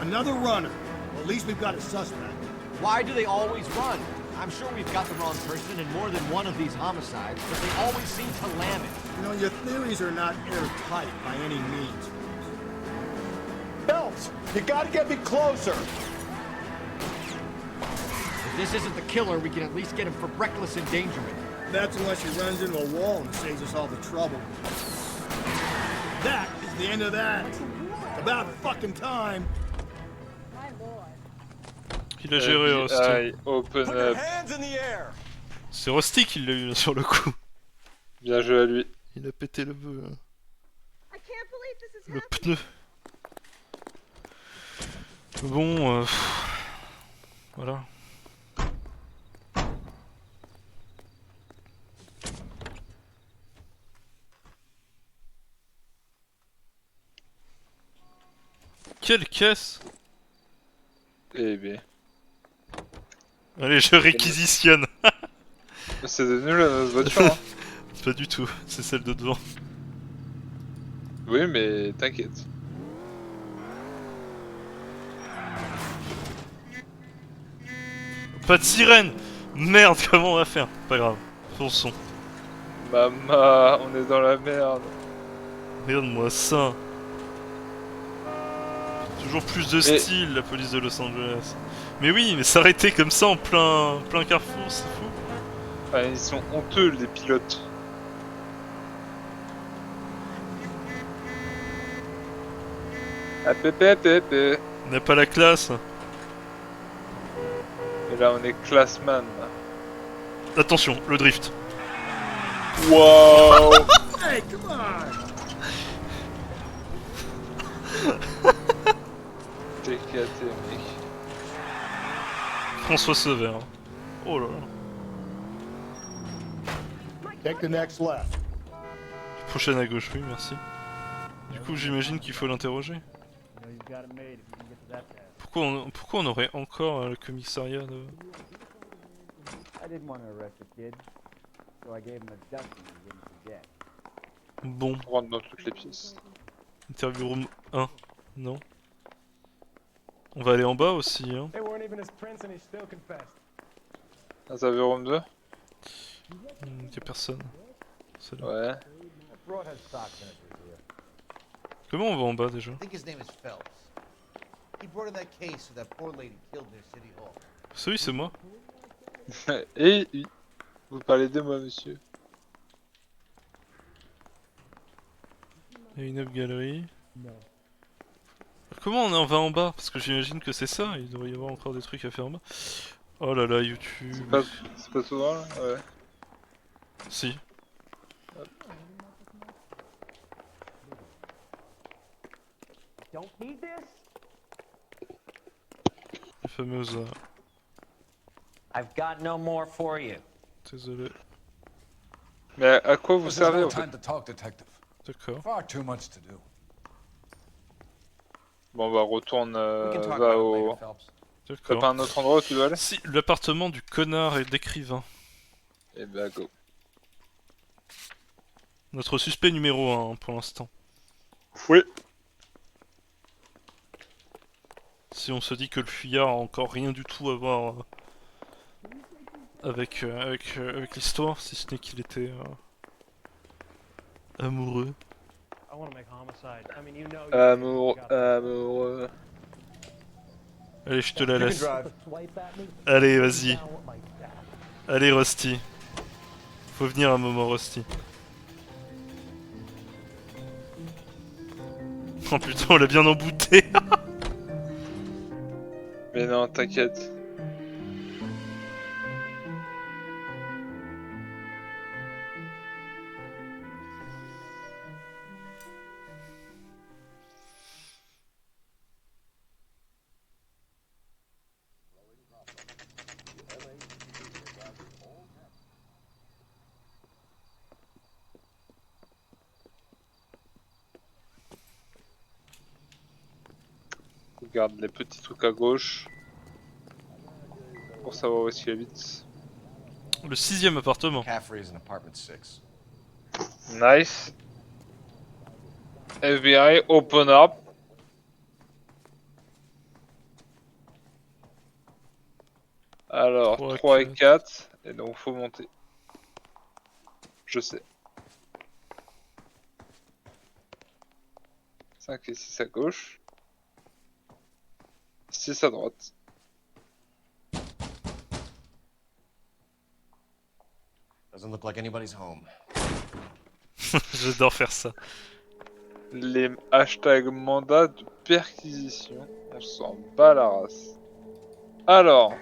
Another runner. Well, at least we've got a suspect. Why do they always run? I'm sure we've got the wrong person in more than one of these homicides, but they always seem to lam it. You know, your theories are not airtight by any means. Phelps, you gotta get me closer. If this isn't the killer, we can at least get him for reckless endangerment. That's unless he runs into a wall and saves us all the trouble. That is the end of that. It's about fucking time. Il a géré Rusty. FBI, open up. C'est Rusty qui l'a eu là, sur le coup. Bien joué à lui. Il a pété le le pneu. Bon, voilà. Quelle caisse! Eh bien. Allez, je réquisitionne. C'est devenu la voiture. Hein. Pas du tout, c'est celle de devant. Oui, mais t'inquiète. Pas de sirène! Merde, comment on va faire? Pas grave, fonçons. Maman, on est dans la merde. Regarde-moi ça. Toujours plus de style, la police de Los Angeles. Mais oui, mais s'arrêter comme ça en plein carrefour, c'est fou. Ah, ils sont honteux, les pilotes. Ah, pépé. On n'a pas la classe. Et là, on est classman. Attention, le drift. Wow. Hey, come on! T'es éclaté, mec. François Sever. Oh là là. Take the next left. Prochaine à gauche, oui, merci. Du coup, j'imagine qu'il faut l'interroger. Pourquoi on aurait encore le commissariat de... I didn't want to arrest a kid, so I gave him a ducking he didn't forget. Bon. On rentre dans toutes les pièces. Interview room 1. Non. On va aller en bas aussi, hein. Interview room 2. Y'a personne. C'est là. Ouais. Comment on va en bas déjà? I think his name is Phelps. He brought in that case of that poor lady killed near City Hall. Oui, c'est moi. Et vous parlez de moi, monsieur. Il y a une up galerie. Comment on en va en bas? Parce que j'imagine que c'est ça, il devrait y avoir encore des trucs à faire en bas. Oh là là, YouTube. C'est pas souvent là? Ouais. Si. Don't need this? La fameuse... I've got no more for you. Désolé. Mais à quoi vous This is servez no en fait? time to talk, detective. D'accord. Far too much to do. Bon bah retourne, We can talk va about it au... later, Phelps. T'as D'accord. pas un autre endroit où tu dois aller? Si, l'appartement du connard et d'écrivain. Eh bah go. Notre suspect numéro 1 pour l'instant. Oui. Si on se dit que le fuyard a encore rien du tout à voir avec l'histoire, si ce n'est qu'il était amoureux. Amoureux. Allez, je te la laisse. Allez, vas-y. Allez, Rusty. Faut venir un moment, Rusty. Oh putain, on l'a bien embouté. Mais non, t'inquiète. Regarde les petits trucs à gauche. Pour savoir où est-ce qu'il habite. Le 6ème appartement. Caffrey is in apartment 6. Nice. FBI, open up. Alors, 3 et 4. Et donc faut monter. Je sais. 5 et 6 à gauche. 6 à droite. Doesn't look like anybody's home. J'adore faire ça. Les hashtags mandats de perquisition. On s'en bat la race. Alors.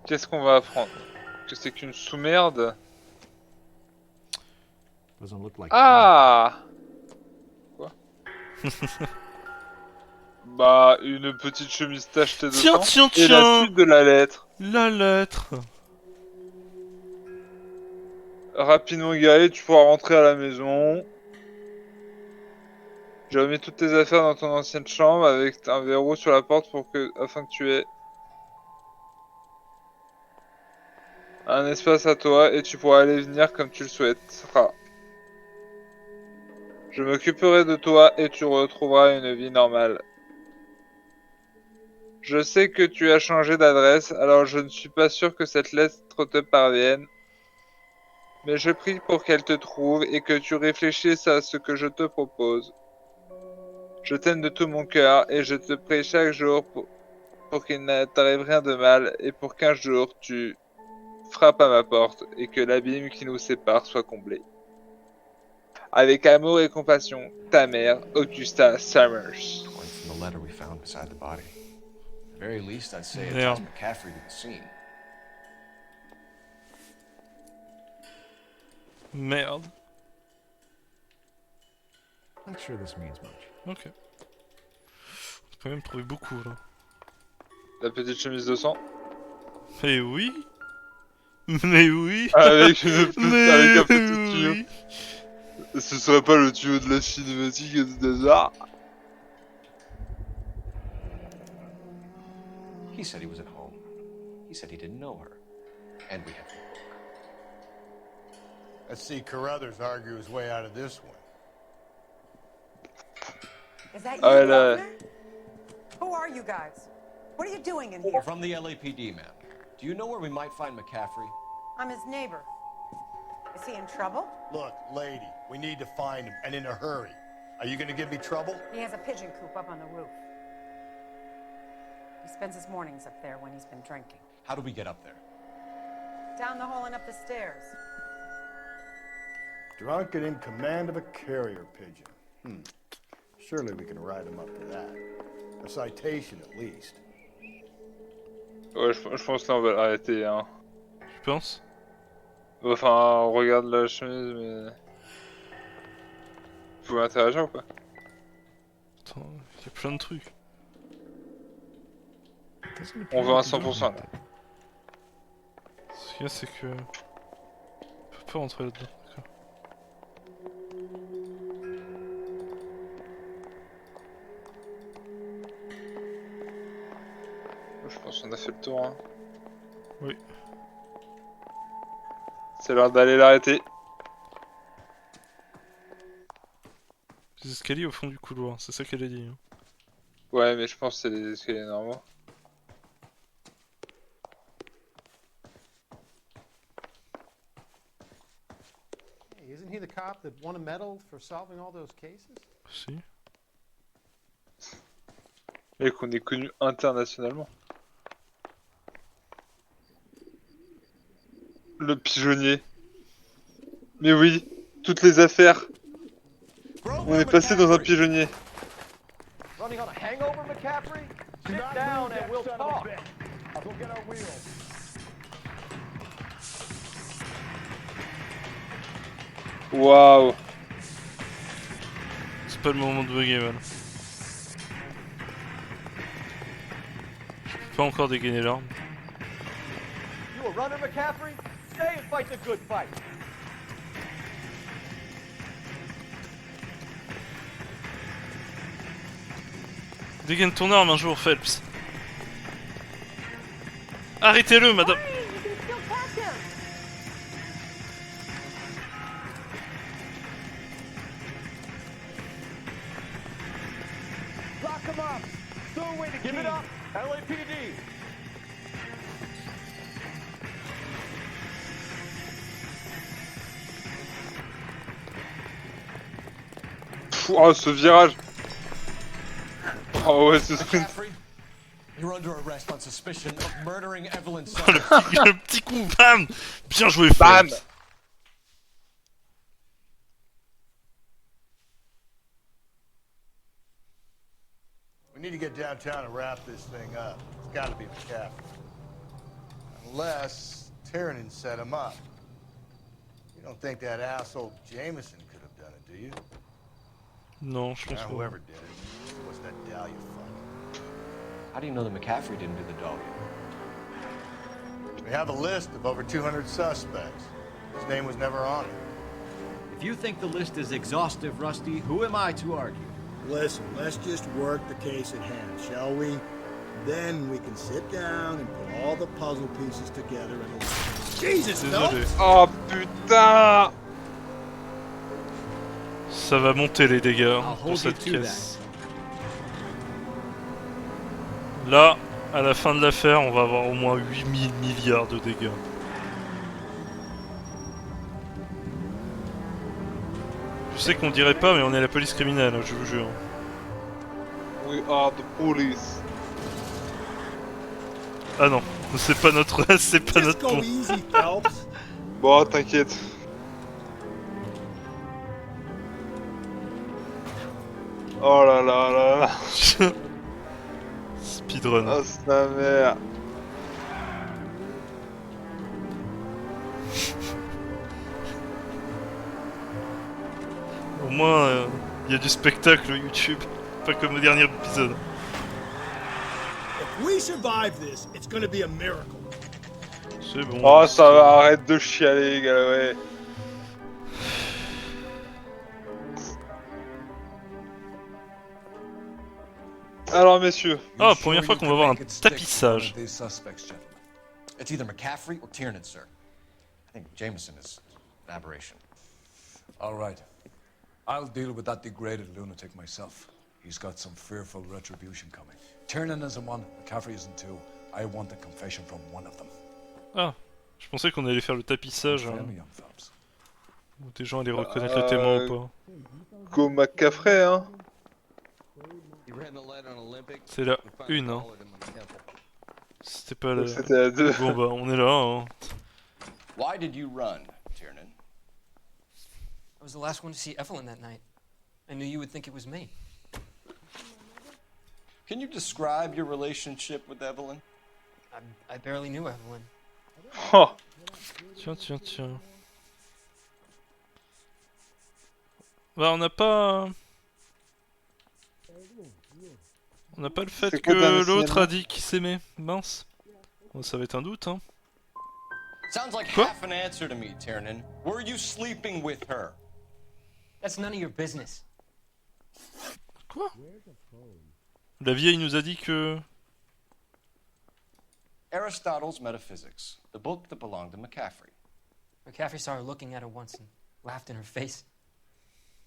Qu'est-ce qu'on va apprendre? Que c'est qu'une sous-merde? Ah! Quoi? Bah, une petite chemise tachetée de Tiens, sang. tiens, Et la tiens. suite de la lettre. La lettre. Rapidement guéri, tu pourras rentrer à la maison. J'ai remis toutes tes affaires dans ton ancienne chambre avec un verrou sur la porte afin que tu aies un espace à toi et tu pourras aller venir comme tu le souhaiteras. Je m'occuperai de toi et tu retrouveras une vie normale. Je sais que tu as changé d'adresse, alors je ne suis pas sûr que cette lettre te parvienne. Mais je prie pour qu'elle te trouve et que tu réfléchisses à ce que je te propose. Je t'aime de tout mon cœur et je te prie chaque jour pour qu'il ne t'arrive rien de mal et pour qu'un jour tu frappes à ma porte et que l'abîme qui nous sépare soit comblé. Avec amour et compassion, ta mère, Augusta Summers. From the letter we found beside the body. At the very least, I'd say it Merde. ties McCaffrey to the scene. Merde. Not sure this means much. Ok. On a quand même trouvé beaucoup là. La petite chemise de sang. Mais oui. Mais oui. Avec avec un petit oui. tuyau. Ce serait pas le tuyau de la cinématique et du hasard. He said he was at home. He said he didn't know her. And we have the book. Let's see Carruthers argue his way out of this one. Is that you, Ah ouais, là... Faulkner? Who are you guys? What are you doing in We're here? from the LAPD, ma'am. Do you know where we might find McCaffrey? I'm his neighbor. Is he in trouble? Look, lady, we need to find him, and in a hurry. Are you gonna give me trouble? He has a pigeon coop up on the roof. He spends his mornings up there when he's been drinking. How do we get up there? Down the hall and up the stairs. Drunk and in command of a carrier pigeon. Surely we can write him up to that. A citation at least. Ouais, je pense que là on va l'arrêter, hein. Tu penses? Enfin, on regarde la chemise, mais... Vous pouvez interagir ou pas? Attends, il y a plein de trucs. On va à 100% là. Ce qu'il y a, c'est que... On peut pas rentrer là-dedans. D'accord. Je pense qu'on a fait le tour, hein. Oui. C'est l'heure d'aller l'arrêter. Les escaliers au fond du couloir, c'est ça qu'elle a dit. Hein. Ouais, mais je pense que c'est les escaliers normaux. Hey, isn't he the cop that won a medal for solving all those cases? Si. Et qu'on est connu internationalement. Le pigeonnier. Mais oui, toutes les affaires. On est passé dans un pigeonnier. Running on a hangover, McCaffrey? Sit down and we'll talk. I'll go get our wheels. Waouh. C'est pas le moment de bugger, man. Je peux pas encore dégainer l'arme. You a runner, McCaffrey? Stay and fight the good fight. Dégaine ton arme un jour, Phelps. Arrêtez-le, madame. Lock him up. Throw away the Give it up, LAPD. Pff, oh, ce virage. Oh ouais, ce sprint. You're under arrest on suspicion of murdering Evelyn Le petit coup, bam. Bien joué, Bam. Phelps. We need to get downtown and wrap this thing up. It's gotta be McCaffrey. Unless Tiernan set him up. You don't think that asshole Jameson could have done it, do you? Non, je pense pas. Whoever did it was that Dahlia fuck. How do you know that McCaffrey didn't do the dog? We have a list of over 200 suspects. His name was never on it. If you think the list is exhaustive, Rusty, who am I to argue? Listen, let's just work the case at hand, shall we? Then we can sit down and put all the puzzle pieces together and... Jesus, no! Oh putain! Ça va monter les dégâts pour cette caisse. Là, à la fin de l'affaire, on va avoir au moins 8000 milliards de dégâts. Je sais qu'on dirait pas, mais on est la police criminelle, je vous jure. We are the police. Ah non, c'est pas notre... c'est pas notre Go pont. easy, Phelps. Bon, t'inquiète. Oh là là là là. Speedrun. Oh sa mère. Au moins, il y a du spectacle YouTube, pas comme le dernier épisode. If we survive this, it's gonna be a miracle. C'est bon. Oh ça va, arrête de chialer, gars, ouais. Alors messieurs. Ah, première fois qu'on va voir un tapissage. It's either McCaffrey or Tiernan, sir. I think Jameson is An aberration. All right. I'll deal with that degraded lunatic myself. He's got some fearful retribution coming. Tiernan isn't one, McCaffrey isn't two. I want a confession from one of them. Ah, je pensais qu'on allait faire le tapissage. Où des gens allaient reconnaître le témoin ou pas. Go McCaffrey, hein. C'est la une, hein. C'était pas la... C'était la 2. Bon bah, on est là, hein. Why did you run, Tiernan? I was the last one to see Evelyn that night. I knew you would think it was me. Can you describe your relationship with Evelyn? I barely knew Evelyn. Oh. Tiens. Bah, on n'a pas... On n'a pas le fait que l'autre a dit qu'il s'aimait. Mince. Bon, ça va être un doute, hein. Sounds like Quoi? half an answer to me, Tiernan. Were you sleeping with her? That's none of your business. Quoi? La vieille nous a dit que... Aristotle's Metaphysics, the book that belonged to McCaffrey. McCaffrey saw her looking at her once and laughed in her face.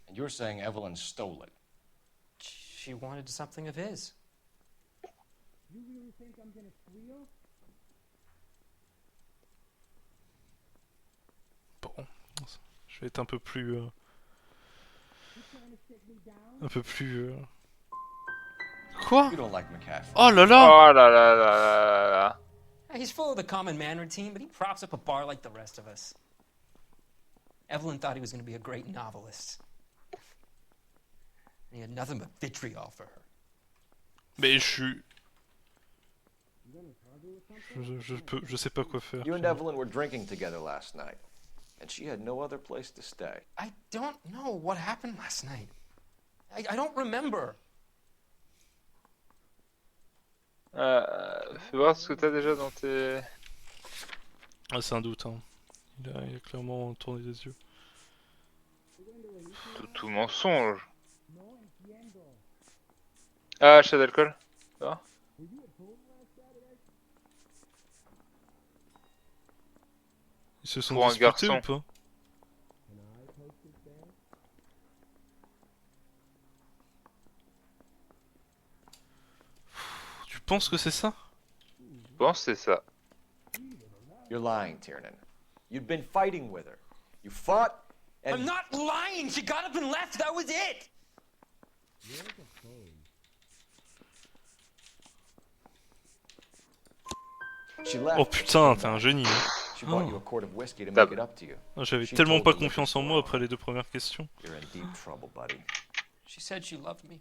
And you're saying Evelyn stole it. She wanted something of his. You really think I'm gonna squeal? Bon, je vais être un peu plus... Un peu plus... Quoi? You don't like McCaffrey. Oh là là! Oh là là là là là. He's full of the common man routine, but he props up a bar like the rest of us. Evelyn thought he was going to be a great novelist. And he had nothing but vitriol for her. Mais je sais pas quoi faire. You and Evelyn were drinking together last night, and she had no other place to stay. I don't know what happened last night. I don't remember. Fais voir ce que t'as déjà dans tes... Ah, c'est un doute, hein. Il a clairement tourné des yeux. Tout mensonge. Ah, achat d'alcool. Ça va? Ils se sont Pour un disputés garçon. ou pas? Tu penses que c'est ça? Je pense que c'est ça. You're lying, Tiernan. You'd been fighting with her. You fought, and... I'm not lying! She got up and left! That was it! She left. Oh putain, t'es un génie. She bought you a quart of whiskey to make it up to you. J'avais She tellement told pas the liquor confiance en store moi après les deux premières questions. You're in deep trouble, buddy. She said she loved me.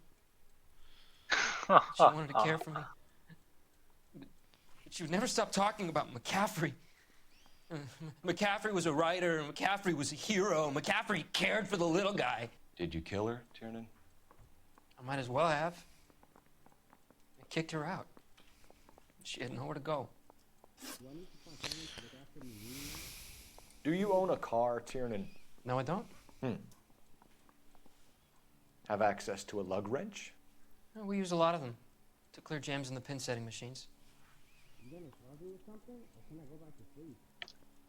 She wanted to care for me. But she would never stop talking about McCaffrey. McCaffrey was a writer, McCaffrey was a hero, McCaffrey cared for the little guy. Did you kill her, Tiernan? I might as well have. I kicked her out. She had nowhere to go. Do you own a car, Tiernan? No, I don't. Have access to a lug wrench? No, we use a lot of them to clear jams in the pin setting machines.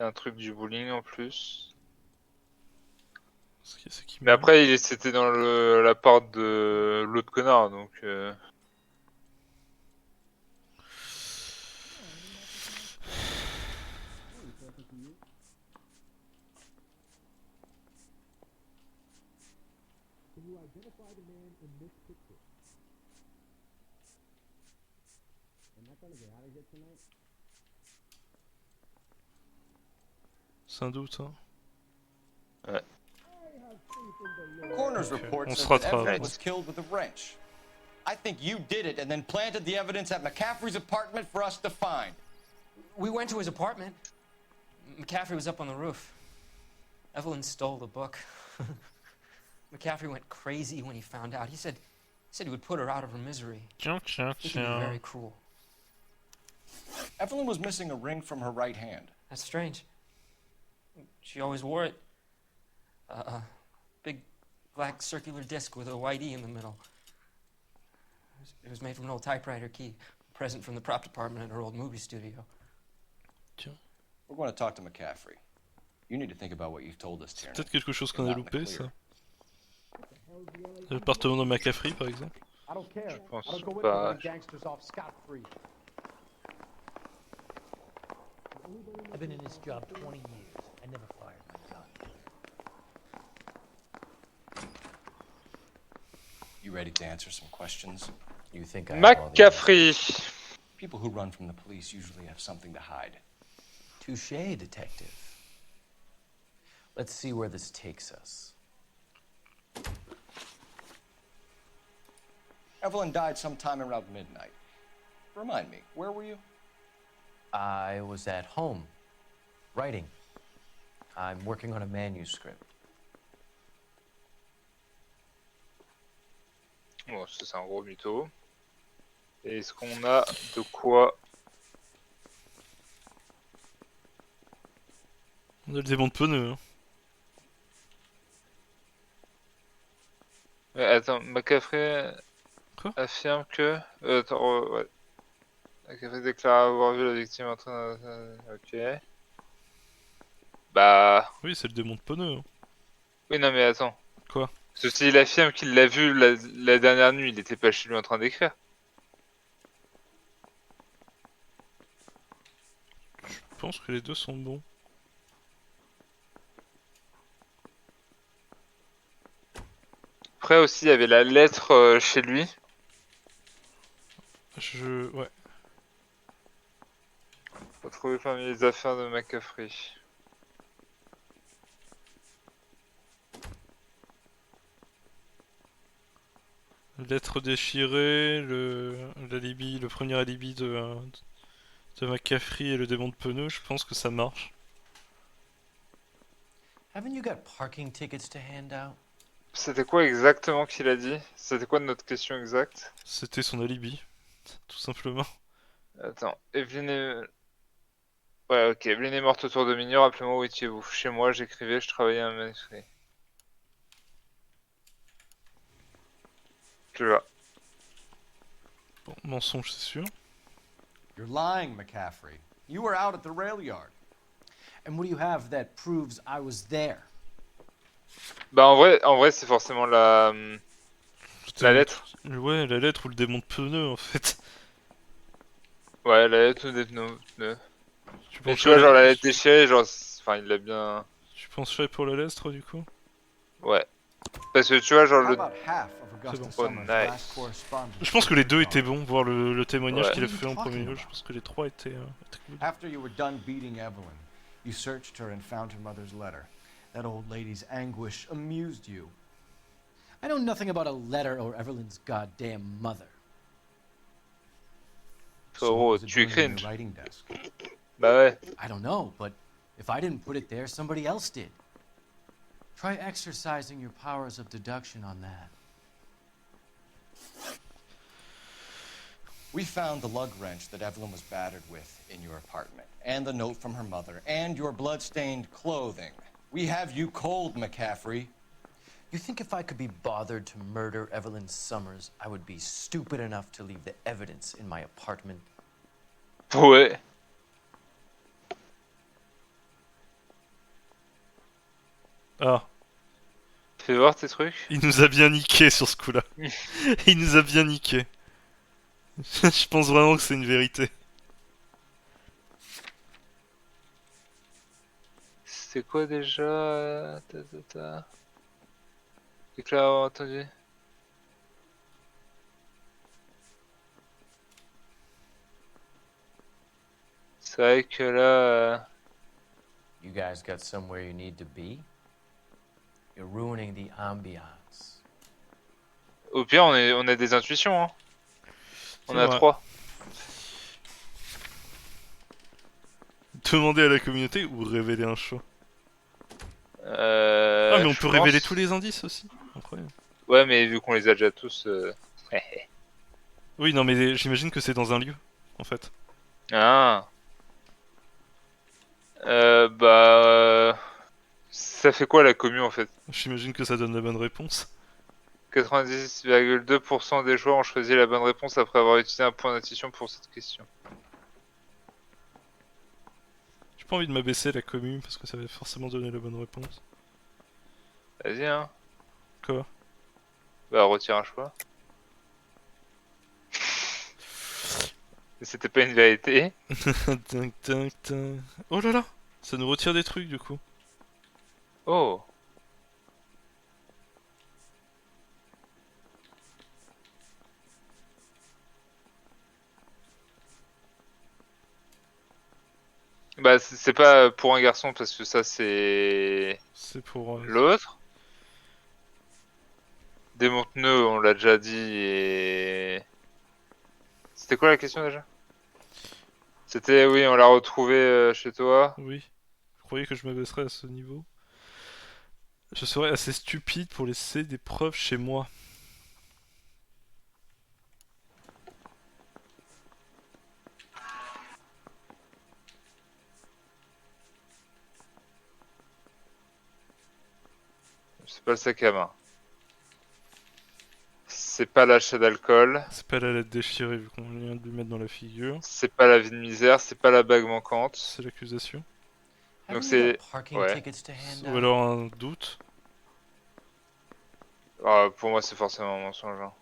Un truc du bowling en plus. C'est qui... Mais après, c'était dans la part de l'autre connard, donc... C'est un doute, hein. Ouais. Coroner's report On says se that rattrape. Evelyn was killed with a wrench. I think you did it and then planted the evidence at McCaffrey's apartment for us to find. We went to his apartment. McCaffrey was up on the roof. Evelyn stole the book. McCaffrey went crazy when he found out. He said he would put her out of her misery. He could be very cruel. Evelyn was missing a ring from her right hand. That's strange. She always wore it. A big black circular disc with a white E in the middle. It was made from an old typewriter key, a present from the prop department at her old movie studio. We're going to talk to McCaffrey. You need to think about what you've told us, Tiernan. Peut-être quelque chose qu'on You're a not in the loupé, clear. ça. L'appartement de McCaffrey, par exemple. I don't care. pense I don't go in pas. for letting gangsters off scot-free. I've been in this job 20 years. I never fired my gun. You ready to answer some questions? You think I have all the McCaffrey. People who run from the police usually have something to hide. Touché, detective. Let's see where this takes us. Evelyn died sometime around midnight. Remind me, where were you? I was at home, writing. I'm working on a manuscript. Bon, ça c'est un gros mytho. Et est-ce qu'on a de quoi... On a le démon de pneus. Hein. Mais attends, McCaffrey Quoi affirme que... attends, ouais. McCaffrey déclare avoir vu la victime en train de... Ok. Bah... Oui, c'est le démon de pneus. Hein. Oui, non mais attends. Quoi? Parce que s'il affirme qu'il l'a vu la dernière nuit, il était pas chez lui en train d'écrire. Je pense que les deux sont bons. Après aussi, il y avait la lettre chez lui. Ouais. Retrouvé parmi les affaires de McCaffrey. Lettre déchirée, l'alibi, le premier alibi de McCaffrey et le démon de pneus, je pense que ça marche. Haven't you got parking tickets to hand out? C'était quoi exactement qu'il a dit? C'était quoi notre question exacte? C'était son alibi, tout simplement. Attends, Evelyn est... Ouais, ok, Evelyn est morte autour de minuit, rappelez-moi où étiez-vous? Chez moi, j'écrivais, je travaillais à un manuscrit. Tu vois. Bon, mensonge, c'est sûr. You're lying, McCaffrey. You were out at the rail yard. And what do you have that proves I was there? Bah en vrai c'est forcément la lettre. Ouais, la lettre ou le démon de pneus en fait. Ouais, la lettre ou des pneus. Mais penses tu vois, à genre la- la lettre déchirée, genre, enfin il l'a bien... Tu penserais pour la lettre du coup? Ouais. Parce que tu vois, genre How le... about half of Augusta Oh, Summers' nice. last correspondence? Je pense que les deux étaient bons, voir le témoignage Ouais. qu'il a What are fait en you premier talking lieu, about? je pense que les trois étaient cool. After you were done beating Evelyn, you searched her and found her mother's letter. That old lady's anguish amused you. I know nothing about a letter or Evelyn's goddamn mother. Frérot, was it tu es doing in cringe. your writing desk? Bah ouais. I don't know, but if I didn't put it there, somebody else did. Try exercising your powers of deduction on that. We found the lug wrench that Evelyn was battered with in your apartment, and the note from her mother, and your blood-stained clothing. We have you cold, McCaffrey. You think if I could be bothered to murder Evelyn Summers, I would be stupid enough to leave the evidence in my apartment? Ouais. Ah. Fais voir tes trucs. Il nous a bien niqué sur ce coup-là. Il nous a bien niqué. Je pense vraiment que c'est une vérité. C'était quoi déjà? Déclare avoir entendu. C'est vrai que là... You guys got somewhere you need to be? You're ruining the ambiance. Au pire, on a des intuitions, hein. On C'est a vrai. 3. Demander à la communauté ou révéler un choix. Ah mais on peut révéler tous les indices aussi. Incroyable. Ouais, mais vu qu'on les a déjà tous... Oui, non, mais j'imagine que c'est dans un lieu, en fait. Ah. Bah... Ça fait quoi la commu en fait? J'imagine que ça donne la bonne réponse. 90,2% des joueurs ont choisi la bonne réponse après avoir utilisé un point d'intuition pour cette question. pas envie de m'abaisser la commune parce que ça va forcément donner la bonne réponse. Vas-y, hein. Quoi? Bah, retire un choix. C'était pas une vérité. Tinc, tinc, tinc. Oh là là! Ça nous retire des trucs du coup. Oh. Bah, c'est pas pour un garçon parce que ça c'est. C'est pour. L'autre. Démonte-nœud, on l'a déjà dit et. C'était quoi la question déjà? C'était oui, on l'a retrouvé chez toi. Oui. Vous croyez que je m'abaisserais à ce niveau? Je serais assez stupide pour laisser des preuves chez moi. C'est pas le sac à main. C'est pas l'achat d'alcool. C'est pas la lettre déchirée vu qu'on vient de lui mettre dans la figure. C'est pas la vie de misère, c'est pas la bague manquante. C'est l'accusation. Donc c'est... Ouais. Ou alors un doute. Pour moi c'est forcément un mensonge. Hein.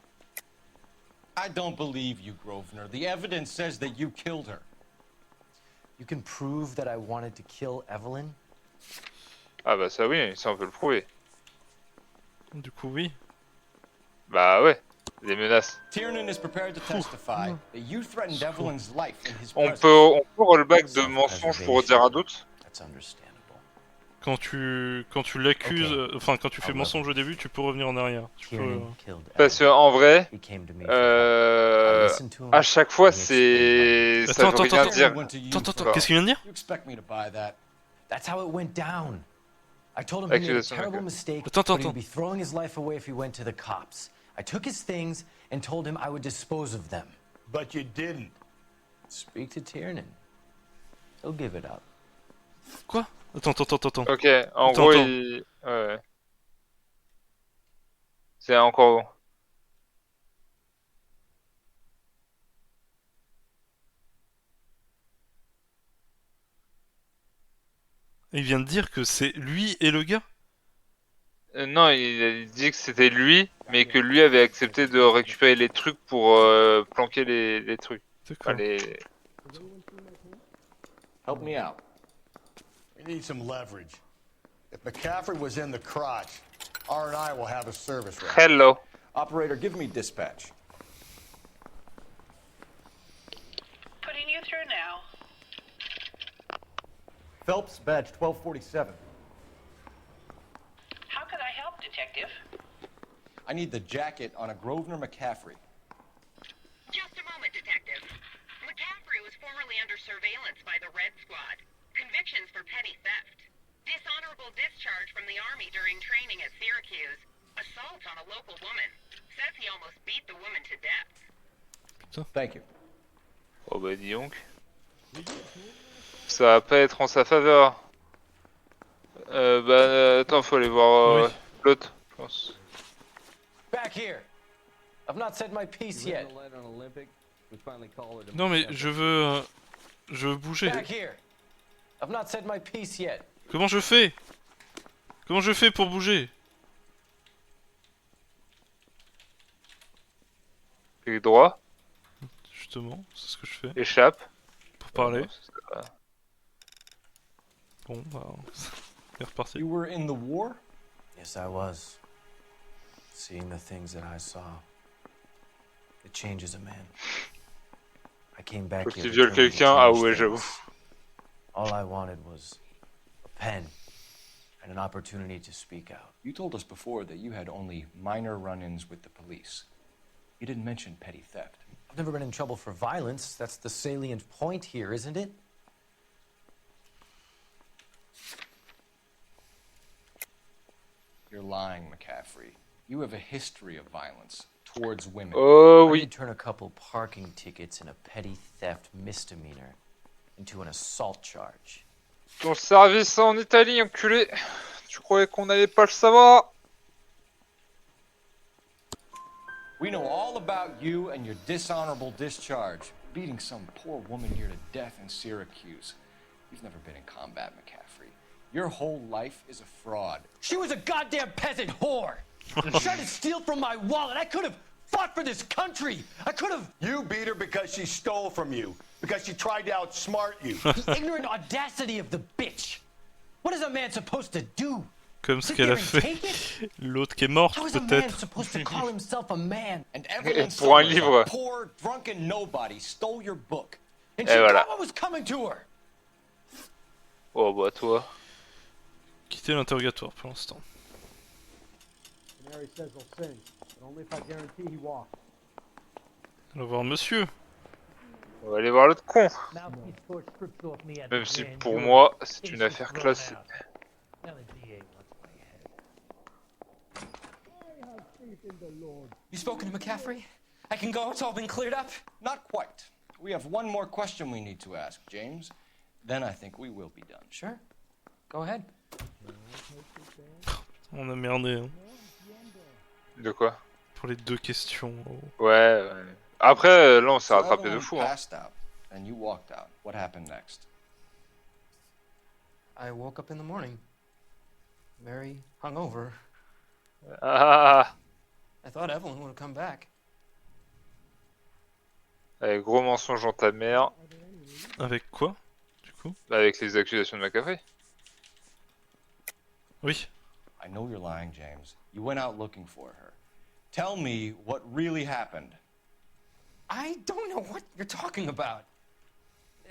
I don't believe you, Grosvenor. The evidence says that you killed her. You can prove that I wanted to kill Evelyn? Ah bah ça oui, ça on peut le prouver. Du coup oui. Bah ouais, des menaces. Tiernan is prepared to testify that you threatened Evelyn's life in his On presence. peut rollback de mensonge pour dire un doute. Quand tu l'accuses, enfin quand tu fais mensonge au début, tu peux revenir en arrière. Tu peux... Parce que en vrai, à chaque fois c'est... Ça veut rien dire. Attends, qu'est-ce qu'il vient de dire? You expect me to buy that? That's how it went down. I told him he made a terrible mistake, but he'd be throwing his life away if he went to the cops. I took his things and told him I would dispose of them. But you didn't. Speak to Tiernan. He'll give it up. Quoi? Attends. Ok, en gros il... Ouais. C'est encore bon. Il vient de dire que c'est lui et le gars? Non, il dit que c'était lui, mais que lui avait accepté de récupérer les trucs pour planquer les trucs. Enfin, Help me out. We need some leverage. If McCaffrey was in the crotch, R&I will have a service rep. Hello. Operator, give me dispatch. Putting you through now. Phelps, badge 1247. How could I help, Detective? I need the jacket on a Grosvenor McCaffrey. Just a moment, Detective. McCaffrey was formerly under surveillance by the Red Squad. Convictions for petty theft. Dishonorable discharge from the Army during training at Syracuse. Assault on a local woman. Says he almost beat the woman to death. Thank you. Oh bah dis donc. Ça va pas être en sa faveur. Attends, faut aller voir l'autre, je pense. Back here. I've not said my piece yet. Non mais je veux bouger. Back here. I've not said my piece yet. Comment je fais? Comment je fais pour bouger? Clic droit. Justement, c'est ce que je fais. Échappe. Pour parler. Bon, bah, c'est reparti. You were in the war? Yes, I was. Seeing the things that I saw, it changes a man. I came back Faut here. qu'il viole quelqu'un, ah ouais, j'avoue. All I wanted was a pen and an opportunity to speak out. You told us before that you had only minor run-ins with the police. You didn't mention petty theft. I've never been in trouble for violence. That's the salient point here, isn't it? You're lying, McCaffrey. You have a history of violence towards women. Oh I oui. did turn a couple parking tickets and a petty theft misdemeanor into an assault charge. Ton service en Italie, enculé. Tu croyais qu'on n'allait pas le savoir? We know all about you and your dishonorable discharge, beating some poor woman here to death in Syracuse. You've never been in combat, McCaffrey. Your whole life is a fraud. She was a goddamn peasant whore. She tried to steal from my wallet. I could have fought for this country. I could have. You beat her because she stole from you. Because she tried to outsmart you. The ignorant audacity of the bitch. What is a man supposed to do? Comme ce qu'elle a fait. L'autre qui est morte, peut-être. Pour un livre. Poor, drunken nobody stole your book. And she thought what was coming to her. Oh bah toi. Quitter l'interrogatoire pour l'instant. Canary says he'll sing, but only if I guarantee he walks. On va voir monsieur. On va aller voir l'autre con. Même si pour moi, c'est une affaire classée. You spoken to McCaffrey? I can go, it's all been cleared up? Not quite. We have one more question we need to ask, James. Then I think we will be done. Sure. Go ahead. On a merdé. Hein. De quoi? Pour les 2 questions. Ouais. Après, là, on s'est rattrapé de fou. Hein. Out, and you walked out. What happened next? I woke up in the morning, very hungover. Ah. I thought Evelyn would have come back. Avec gros mensonge dans ta mère. Avec quoi, du coup? Avec les accusations de McCaffrey. Oui. I know you're lying, James. You went out looking for her. Tell me what really happened. I don't know what you're talking about.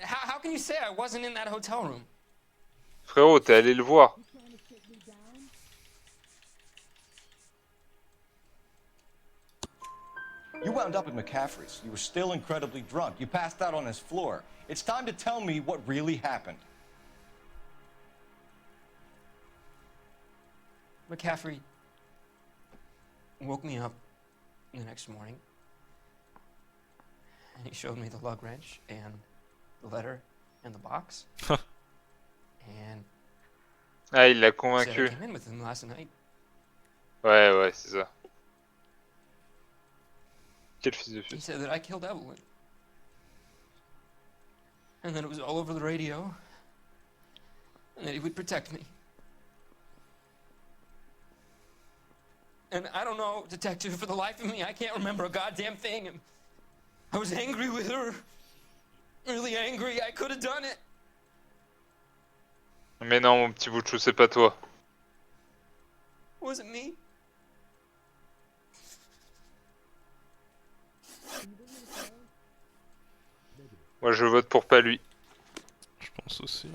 How can you say I wasn't in that hotel room? Frérot, t'es allé le voir. You wound up at McCaffrey's. You were still incredibly drunk. You passed out on his floor. It's time to tell me what really happened. McCaffrey woke me up the next morning, and he showed me the lug wrench and the letter and the box. And ah, il l'a said I convaincu. came in with him last night. Ouais, c'est ça. Quel fils de He pute. said that I killed Evelyn. And that it was all over the radio. And that he would protect me. And I don't know, detective, for the life of me, I can't remember a goddamn thing. And I was angry with her. Really angry. I could have done it. Mais non, mon petit bout de chou, c'est pas toi. Was it me? Moi, je vote pour pas lui. Je pense aussi.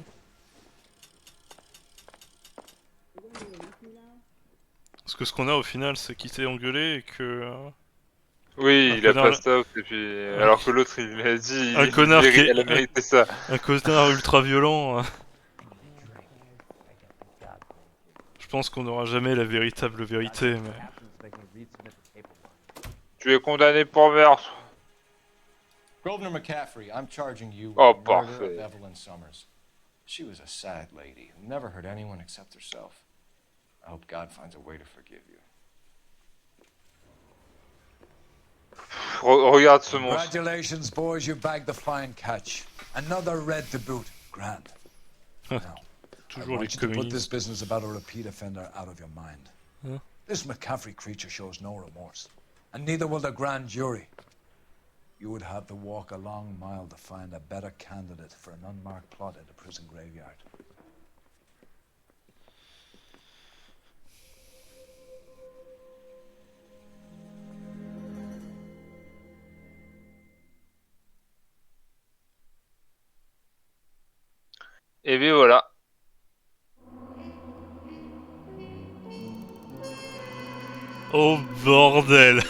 Parce que ce qu'on a au final, c'est qu'il s'est engueulé et que... Oui, il a pas stop, et puis... Alors que l'autre, il a dit... Un connard qui est... Elle a mérité ça. Un connard ultra violent. Je pense qu'on n'aura jamais la véritable vérité, mais... Tu es condamné pour meurtre. Grosvenor McCaffrey, I'm charging you with Oh, the murder of parfait. Evelyn Summers. She was a sad lady who never hurt anyone except herself. I hope God finds a way to forgive you. Regarde ce monstre. Congratulations, boys, you bagged the fine catch. Another red to boot. Grand. Now, I want you to put this business about a repeat offender out of your mind. Huh? This McCaffrey creature shows no remorse, and neither will the grand jury. You would have to walk a long mile to find a better candidate for an unmarked plot at a prison graveyard. Et bien voilà. Oh bordel.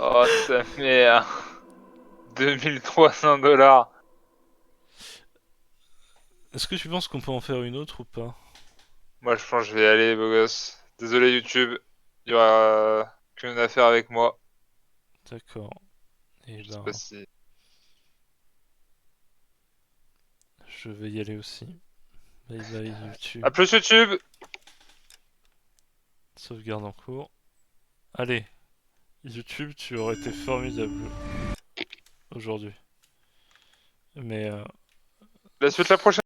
Oh ta mère. 2300 $. Est-ce que tu penses qu'on peut en faire une autre ou pas? Moi je pense que je vais y aller, beau gosse. Désolé YouTube, il y aura qu'une affaire avec moi. D'accord. Et Je sais pas si... Je vais y aller aussi. Bye bye YouTube. A plus YouTube. Sauvegarde en cours. Allez. YouTube, tu aurais été formidable. Aujourd'hui. Mais La suite la prochaine.